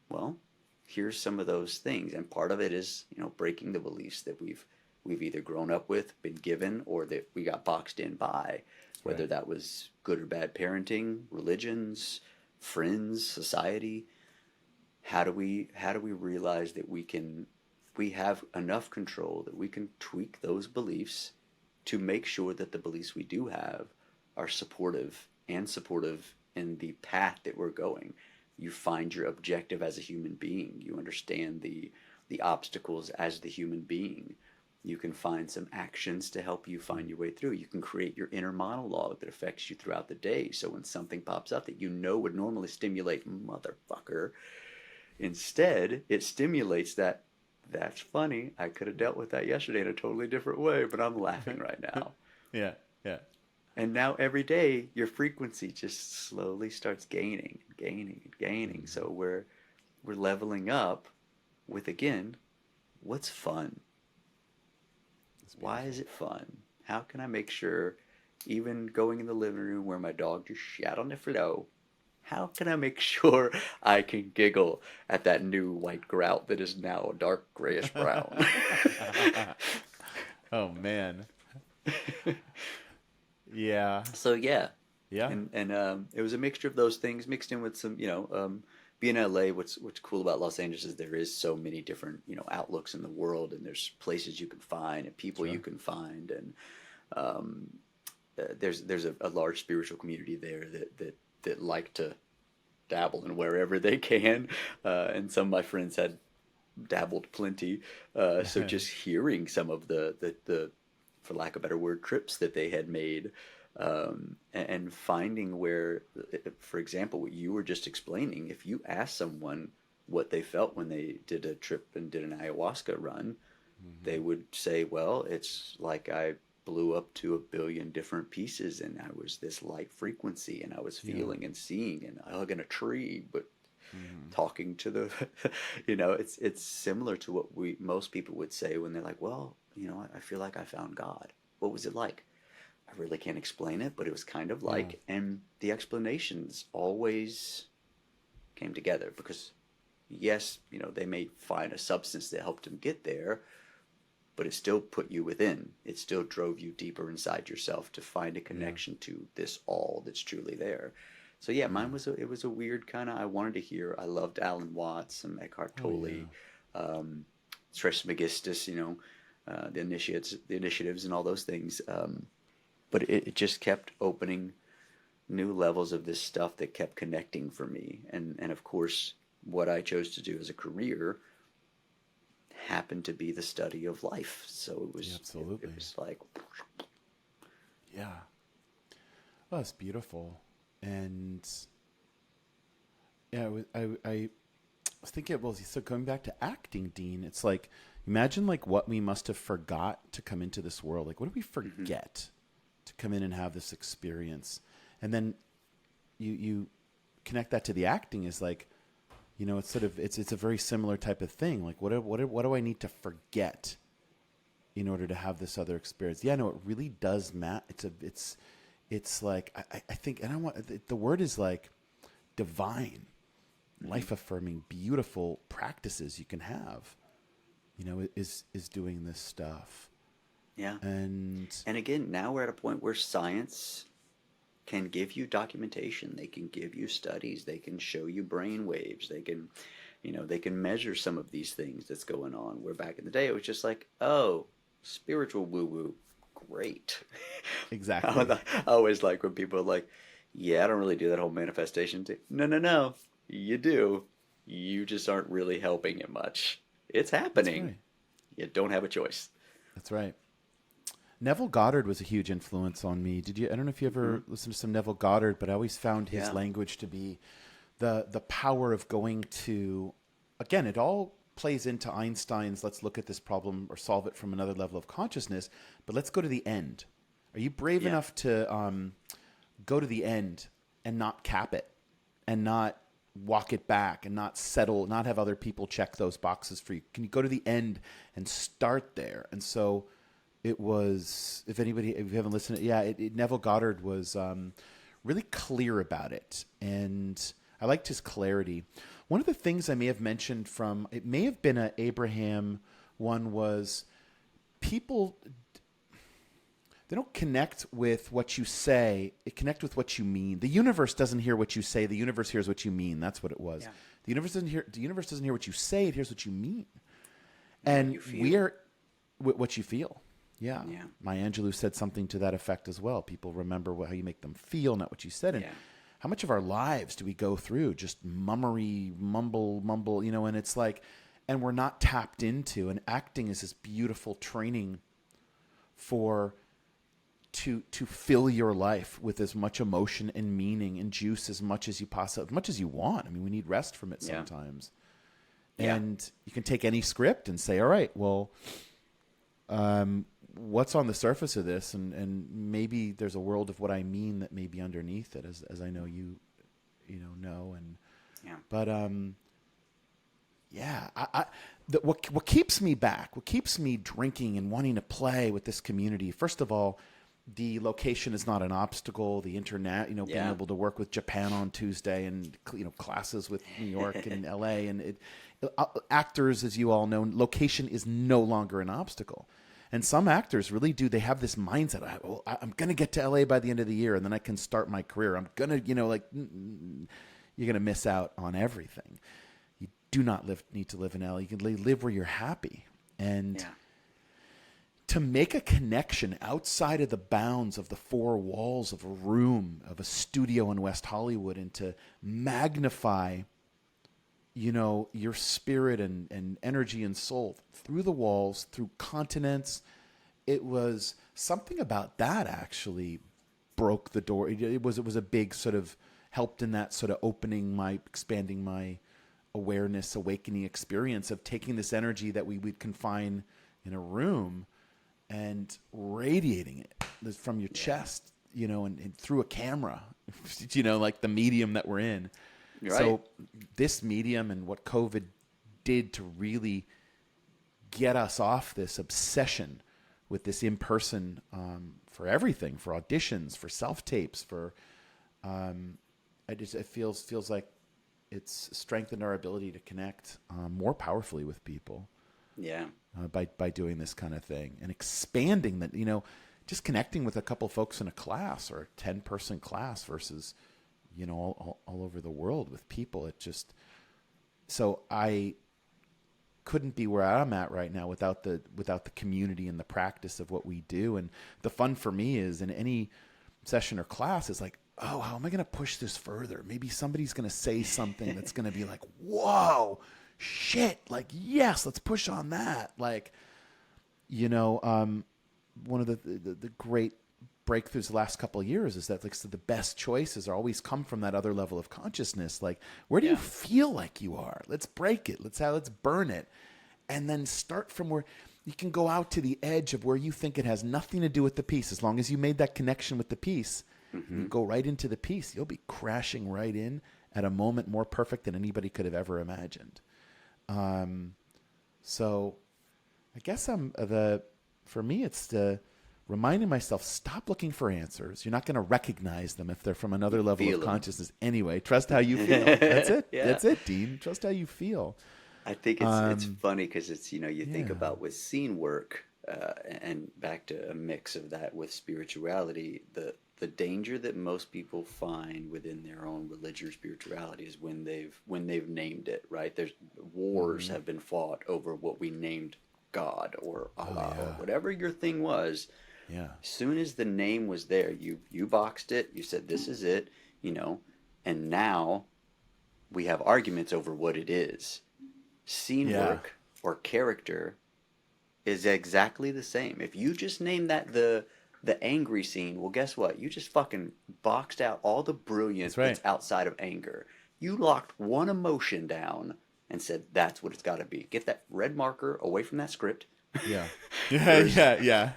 Well, here's some of those things, and part of it is breaking the beliefs that we've either grown up with, been given, or that we got boxed in by, whether Right. that was good or bad parenting, religions, friends, society. How do we realize that we have enough control that we can tweak those beliefs to make sure that the beliefs we do have are supportive in the path that we're going. You find your objective as a human being. You understand the obstacles as the human being. You can find some actions to help you find your way through. You can create your inner monologue that affects you throughout the day. So when something pops up that would normally stimulate, motherfucker, instead it stimulates that. That's funny. I could have dealt with that yesterday in a totally different way, but I'm laughing right now. Yeah. Yeah. And now every day your frequency just slowly starts gaining and gaining and gaining. So we're leveling up with, again, what's fun? Why is it fun? How can I make sure, even going in the living room where my dog just shat on the floor, how can I make sure I can giggle at that new white grout that is now a dark grayish brown? Oh man. Yeah. So yeah, Yeah. and it was a mixture of those things mixed in with some, being in LA. What's cool about Los Angeles is there is so many different outlooks in the world, and there's places you can find and people Sure. you can find, and there's a large spiritual community there that like to dabble in wherever they can, and some of my friends had dabbled plenty. So just hearing some of the for lack of a better word, trips that they had made, and finding where, for example, what you were just explaining, if you ask someone what they felt when they did a trip and did an ayahuasca run, they would say, well, it's like I blew up to 1 billion different pieces, and I was this light frequency, and I was feeling and seeing and hugging a tree, but talking to the it's similar to what most people would say when they're like, well, I feel like I found God. What was it like? I really can't explain it, but it was kind of like, and the explanations always came together, because yes, they may find a substance that helped them get there, but it still put you within. It still drove you deeper inside yourself to find a connection to this all that's truly there. So yeah, mine was it was a weird kind of, I wanted to hear. I loved Alan Watts and Eckhart Tolle, Trismegistus, the initiatives and all those things. But it just kept opening new levels of this stuff that kept connecting for me. And of course, what I chose to do as a career happened to be the study of life. So it was, Absolutely. it was like, Yeah. Oh, it's beautiful. And yeah, I was thinking, well, so going back to acting, Dean, it's like, imagine like what we must have forgot to come into this world. Like, what did we forget to come in and have this experience? And then you connect that to the acting is like, it's sort of, it's a very similar type of thing. Like, what do I need to forget in order to have this other experience? Yeah, no, it really does matter. It's like, I think, and I want, the word is like divine. life-affirming, beautiful practices you can have, is doing this stuff. Yeah. And again, now we're at a point where science can give you documentation. They can give you studies. They can show you brain waves. They can, they can measure some of these things that's going on. Where back in the day, it was just like, oh, spiritual woo-woo, great. Exactly. I always like when people are like, yeah, I don't really do that whole manifestation thing. No, you do. You just aren't really helping it much. It's happening. Right. You don't have a choice. That's right. Neville Goddard was a huge influence on me. I don't know if you ever listened to some Neville Goddard, but I always found his language to be the power of going to, again, it all plays into Einstein's let's look at this problem or solve it from another level of consciousness, but let's go to the end. Are you brave enough to go to the end and not cap it and not walk it back and not settle, not have other people check those boxes for you? Can you go to the end and start there? And so it was, if you haven't listened to it, Neville Goddard was really clear about it. And I liked his clarity. One of the things I may have mentioned it may have been an Abraham one, was people, they don't connect with what you say. It connect with what you mean. The universe doesn't hear what you say. The universe hears what you mean. That's what it was. Yeah. The universe doesn't hear what you say. It hears what you mean. And we're what you feel. Yeah. Maya Angelou said something to that effect as well. People remember how you make them feel, not what you said. And how much of our lives do we go through just mumble, and it's like, and we're not tapped into, and acting is this beautiful training to fill your life with as much emotion and meaning and juice as much as you want. I mean, we need rest from it sometimes. And you can take any script and say, all right, well, what's on the surface of this, and maybe there's a world of what I mean that may be underneath it, as I know you know, and but what keeps me back, what keeps me drinking and wanting to play with this community, first of all, the location is not an obstacle. The internet, being able to work with Japan on Tuesday and classes with New York and LA, and actors, as you all know, location is no longer an obstacle. And some actors really do. They have this mindset. I'm going to get to LA by the end of the year, and then I can start my career. I'm going to, you're going to miss out on everything. You do not need to live in LA. You can live where you're happy. And to make a connection outside of the bounds of the four walls of a room, of a studio in West Hollywood, and to magnify your spirit and energy and soul through the walls, through continents. It was something about that actually broke the door. It was a big sort of helped in that sort of expanding my awareness, awakening experience of taking this energy that we'd confine in a room and radiating it from your chest, and through a camera, like the medium that we're in. Right. So this medium and what COVID did to really get us off this obsession with this in-person for everything, for auditions, for self-tapes, for it feels like it's strengthened our ability to connect more powerfully with people. Yeah. By doing this kind of thing and expanding that, just connecting with a couple folks in a class or a 10-person class versus all over the world with people. So I couldn't be where I'm at right now without the community and the practice of what we do. And the fun for me is in any session or class is like, oh, how am I going to push this further? Maybe somebody's going to say something that's going to be like, whoa, shit. Like, yes, let's push on that. Like, one of the great breakthroughs the last couple of years is that the best choices are always come from that other level of consciousness. Like, where do you feel like you are? Let's break it. Let's burn it. And then start from where you can go out to the edge of where you think it has nothing to do with the piece. As long as you made that connection with the piece, you go right into the piece. You'll be crashing right in at a moment more perfect than anybody could have ever imagined. So I guess for me, it's reminding myself, stop looking for answers. You're not going to recognize them if they're from another level Feel of 'em. consciousness anyway. Trust how you feel. That's it. Yeah. That's it, Dean. Trust how you feel. I think it's funny because it's, you think Yeah. about with scene work, and back to a mix of that with spirituality, the danger that most people find within their own religion or spirituality is when they've named it, right? There's wars have been fought over what we named God or Allah or whatever your thing was. Yeah. As soon as the name was there, you boxed it, you said this is it, and now we have arguments over what it is. Scene work or character is exactly the same. If you just name that the angry scene, well, guess what? You just fucking boxed out all the brilliance that's outside of anger. You locked one emotion down and said that's what it's got to be. Get that red marker away from that script. Yeah. Yeah.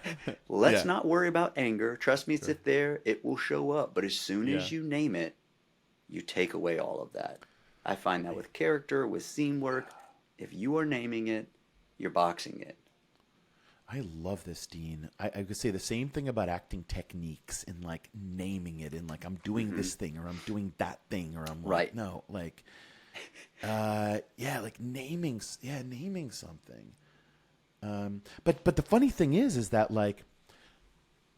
Let's not worry about anger. Trust me, it's there. It will show up. But as soon as you name it, you take away all of that. I find that with character, with scene work. If you are naming it, you're boxing it. I love this, Dean. I could say the same thing about acting techniques and like naming it and like I'm doing this thing or I'm doing that thing or I'm like, no, like, like naming something. But the funny thing is that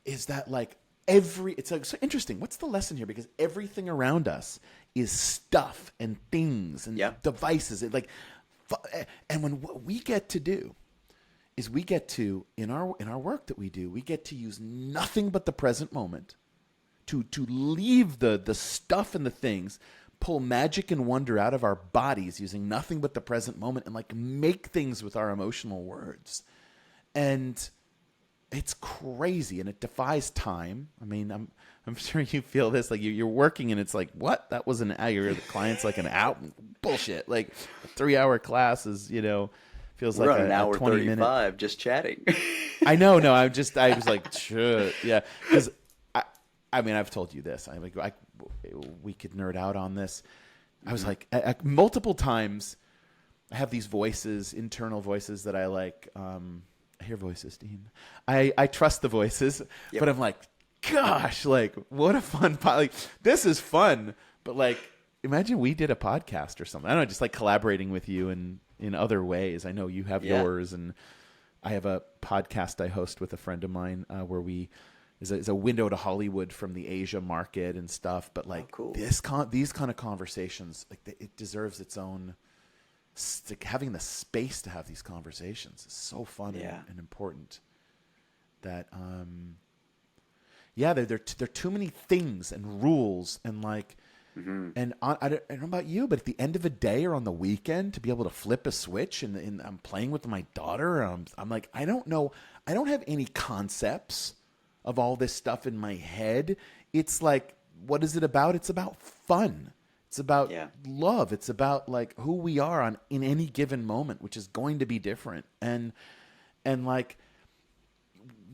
it's like, so interesting. What's the lesson here? Because everything around us is stuff and things and devices. And what we get to do is we get to, in our work that we do, we get to use nothing but the present moment to leave the stuff and the things, pull magic and wonder out of our bodies using nothing but the present moment and like make things with our emotional words. And it's crazy and it defies time. I mean, I'm sure you feel this, like you're working and it's like, what? That was an hour. The client's like an hour. Bullshit. Like a 3-hour class is, feels We're like on an hour 20-minute. 35 just chatting. I know. No, I was like, sure. Yeah. Because I mean, I've told you this. We could nerd out on this. I was like, multiple times I have these voices, internal voices that I like. I hear voices, Dean. I trust the voices, but I'm like, gosh, like what a fun like this is fun. But like, imagine we did a podcast or something. I don't know, just like collaborating with you in other ways. I know you have yours, and I have a podcast I host with a friend of mine where is a window to Hollywood from the Asia market and stuff. But like these kind of conversations, like it deserves its own. Having the space to have these conversations is so fun and important. That there are too many things and rules and like. And I don't know about you, but at the end of a day or on the weekend, to be able to flip a switch and I'm playing with my daughter, I'm like, I don't know, I don't have any concepts of all this stuff in my head. It's like, what is it about? It's about fun. It's about love. It's about like who we are in any given moment, which is going to be different. And like,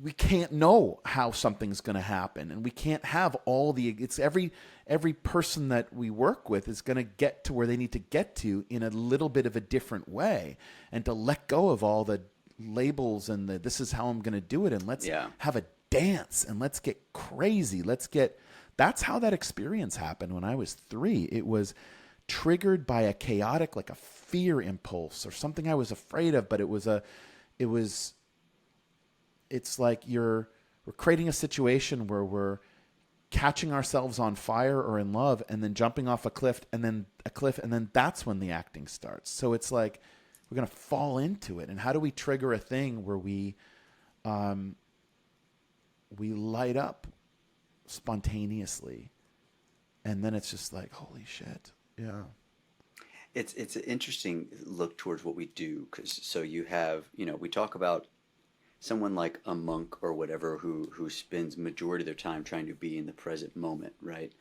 we can't know how something's going to happen, and we can't have it's every person that we work with is going to get to where they need to get to in a little bit of a different way, and to let go of all the labels and this is how I'm going to do it. And let's have a dance and let's get crazy. That's how that experience happened when I was 3. It was triggered by a chaotic, like a fear impulse or something I was afraid of, but it's like we're creating a situation where we're catching ourselves on fire or in love and then jumping off a cliff and then that's when the acting starts. So it's like we're going to fall into it. And how do we trigger a thing where we light up spontaneously, and then it's just like, holy shit. Yeah. It's an interesting look towards what we do, so you have, we talk about someone like a monk or whatever who spends majority of their time trying to be in the present moment, right?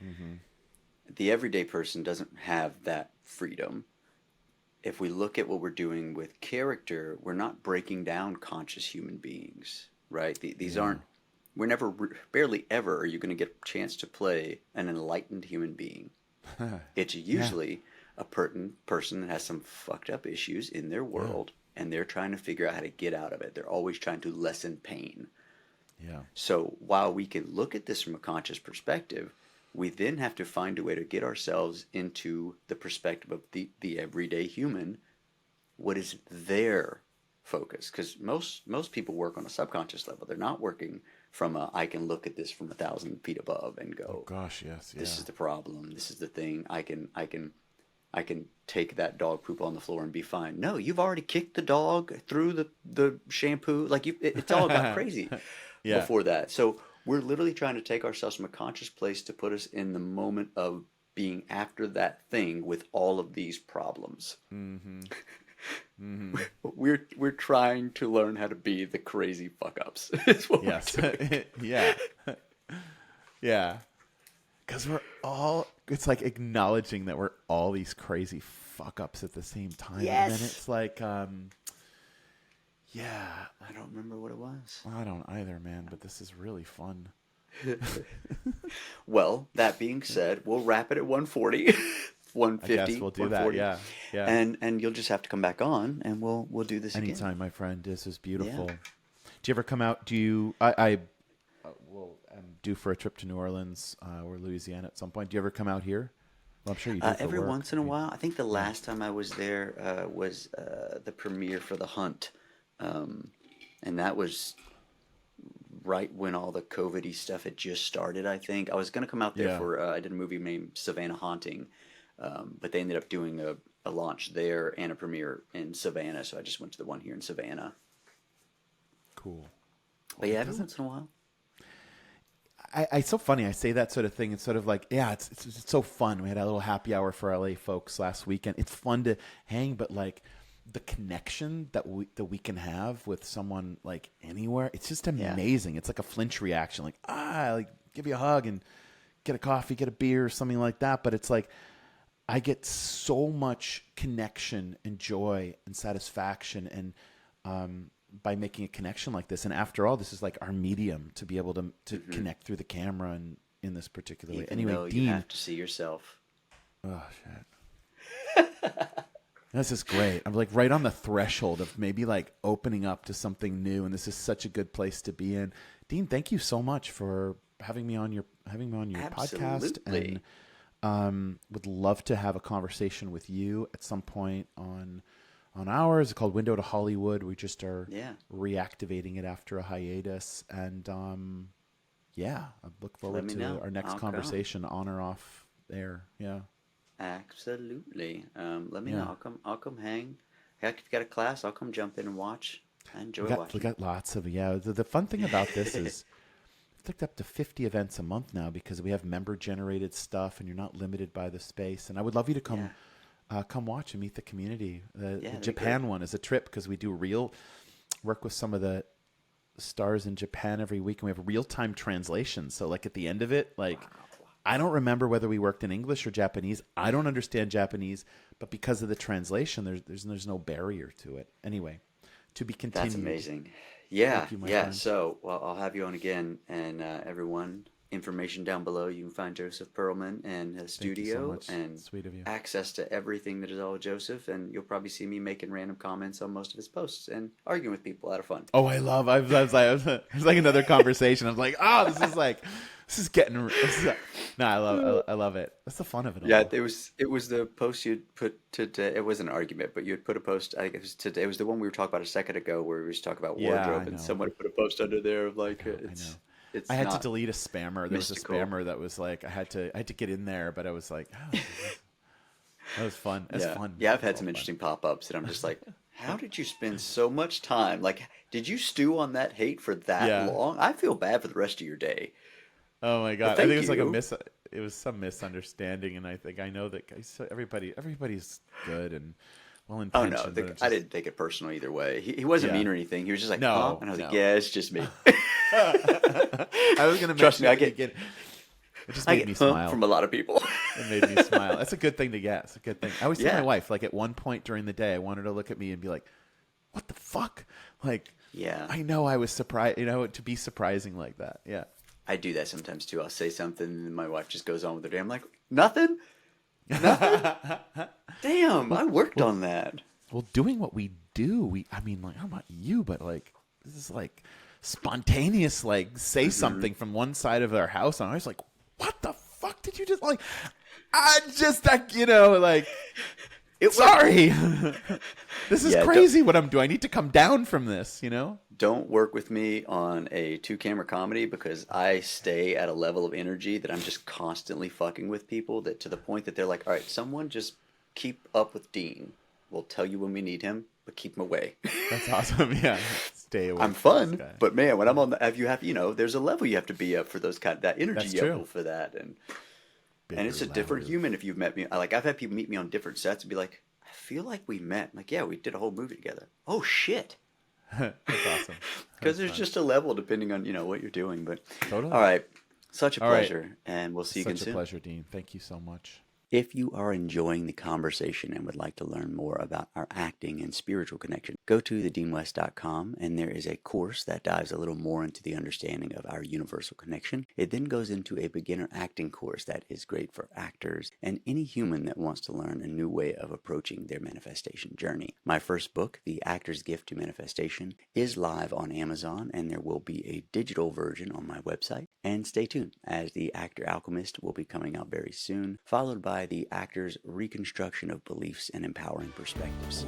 The everyday person doesn't have that freedom. If we look at what we're doing with character, we're not breaking down conscious human beings, right? These aren't. Barely ever are you going to get a chance to play an enlightened human being. It's usually a person that has some fucked up issues in their world, and they're trying to figure out how to get out of it. They're always trying to lessen pain. Yeah. So while we can look at this from a conscious perspective, we then have to find a way to get ourselves into the perspective of the everyday human. What is their focus? Because most people work on a subconscious level. They're not working from I can look at this from 1,000 feet above and go, Oh gosh, yes, yeah. this is the problem. This is the thing. I can take that dog poop on the floor and be fine. No, you've already kicked the dog through the shampoo. Like it's all got crazy Yeah. before that. So we're literally trying to take ourselves from a conscious place to put us in the moment of being after that thing with all of these problems. Mm-hmm. Mm-hmm. We're trying to learn how to be the crazy fuck ups. Is what Yes. we're doing. Yeah. Yeah. Because it's like acknowledging that we're all these crazy fuck ups at the same time. Yes. And then it's like, yeah. I don't remember what it was. I don't either, man, but this is really fun. Well, that being said, we'll wrap it at 140. 150. I guess we'll do that. Yeah. Yeah. And you'll just have to come back on and we'll do this again. Anytime, my friend. This is beautiful. Yeah. Do you ever come out? I will am due for a trip to New Orleans or Louisiana at some point. Do you ever come out here? Well, I'm sure you do. For Every work. once in a while. I think the last time I was there was the premiere for The Hunt. And that was right when all the COVID-y stuff had just started, I think. I was going to come out there for, I did a movie named Savannah Haunting, but they ended up doing a launch there and a premiere in Savannah, so I just went to the one here in Savannah. Cool. But yeah, every once in a while. It's so funny. I say that sort of thing. It's sort of like, yeah, it's so fun. We had a little happy hour for LA folks last weekend. It's fun to hang, but like the connection that we can have with someone like anywhere, it's just amazing. It's like a flinch reaction, like give you a hug and get a coffee, get a beer, or something like that. But it's like I get so much connection and joy and satisfaction and by making a connection like this. And after all, this is like our medium to be able to connect through the camera and in this particular way. Anyway, though Dean, you have to see yourself. oh shit. This is great. I'm like right on the threshold of maybe like opening up to something new, and this is such a good place to be in. Dean, thank you so much for having me on your podcast, and would love to have a conversation with you at some point on ours. It's called Window to Hollywood. We just are reactivating it after a hiatus, and I look forward to our next conversation on or off air. Yeah. Absolutely. Let me know. I'll come hang. Heck, if you got a class, I'll come jump in and watch. I enjoy watching. We got lots of The fun thing about this is it's like up to 50 events a month now because we have member generated stuff, and you're not limited by the space. And I would love you to come come watch and meet the community. The Japan one is a trip because we do work with some of the stars in Japan every week, and we have real-time translations. So like at the end of it, like. Wow. I don't remember whether we worked in English or Japanese. I don't understand Japanese, but because of the translation, there's no barrier to it. Anyway, to be continued. That's amazing. Yeah, Thank you, friend. So I'll have you on again, and everyone. Information down below. You can find Joseph Pearlman and his studio and sweet of you. Access to everything that is all Joseph. And you'll probably see me making random comments on most of his posts and arguing with people out of fun. Oh, I was like another conversation. I was like, this is getting. No, I love it. That's the fun of it all. Yeah, it was the post you'd put today. It wasn't an argument, but you had put a post. I think it was today. It was the one we were talking about a second ago, where we was talking about wardrobe, and someone put a post under there of like I had to delete a spammer. There was a spammer that was like I had to get in there, but I was like, that was fun. That's fun. Yeah, I've had some interesting pop-ups, and I'm just like, how did you spend so much time? Like, did you stew on that hate for that long? I feel bad for the rest of your day. Oh my god! I think it was like it was some misunderstanding, and I know that everybody's good and well intentioned. Oh no, I didn't take it personal either way. He wasn't mean or anything. He was just like, no, and I was like, yeah, it's just me. I was gonna trust me. It just made me smile from a lot of people. It made me smile. That's a good thing to get. It's a good thing. I always tell my wife, like at one point during the day, I want her to look at me and be like, "What the fuck?" Like, I know I was surprised. To be surprising like that. Yeah. I do that sometimes too. I'll say something and my wife just goes on with her day. I'm like, nothing? Damn, I worked on that. Well, doing what we do, I don't know about you, but like, this is like spontaneous, like, say something from one side of our house. And I was like, what the fuck did you just, like, I just, like, you know, like, sorry. This is crazy what I'm doing. I need to come down from this, you know? Don't work with me on a 2-camera comedy because I stay at a level of energy that I'm just constantly fucking with people, that to the point that they're like, all right, someone just keep up with Dean. We'll tell you when we need him, but keep him away. That's awesome. Yeah. Stay away. I'm fun, but man, when I'm on the, there's a level you have to be up for those that energy level for that. And it's a different human if you've met me. Like, I've had people meet me on different sets and be like, I feel like we met. I'm like, yeah, we did a whole movie together. Oh, shit. That's awesome. Because there's just a level depending on, what you're doing. But totally. All right. Such a pleasure. And we'll see you again soon. Such a pleasure, Dean. Thank you so much. If you are enjoying the conversation and would like to learn more about our acting and spiritual connection, go to thedeanwest.com, and there is a course that dives a little more into the understanding of our universal connection. It then goes into a beginner acting course that is great for actors and any human that wants to learn a new way of approaching their manifestation journey. My first book, The Actor's Gift to Manifestation, is live on Amazon, and there will be a digital version on my website. And stay tuned, as The Actor Alchemist will be coming out very soon, followed by The Actor's Reconstruction of Beliefs and Empowering Perspectives.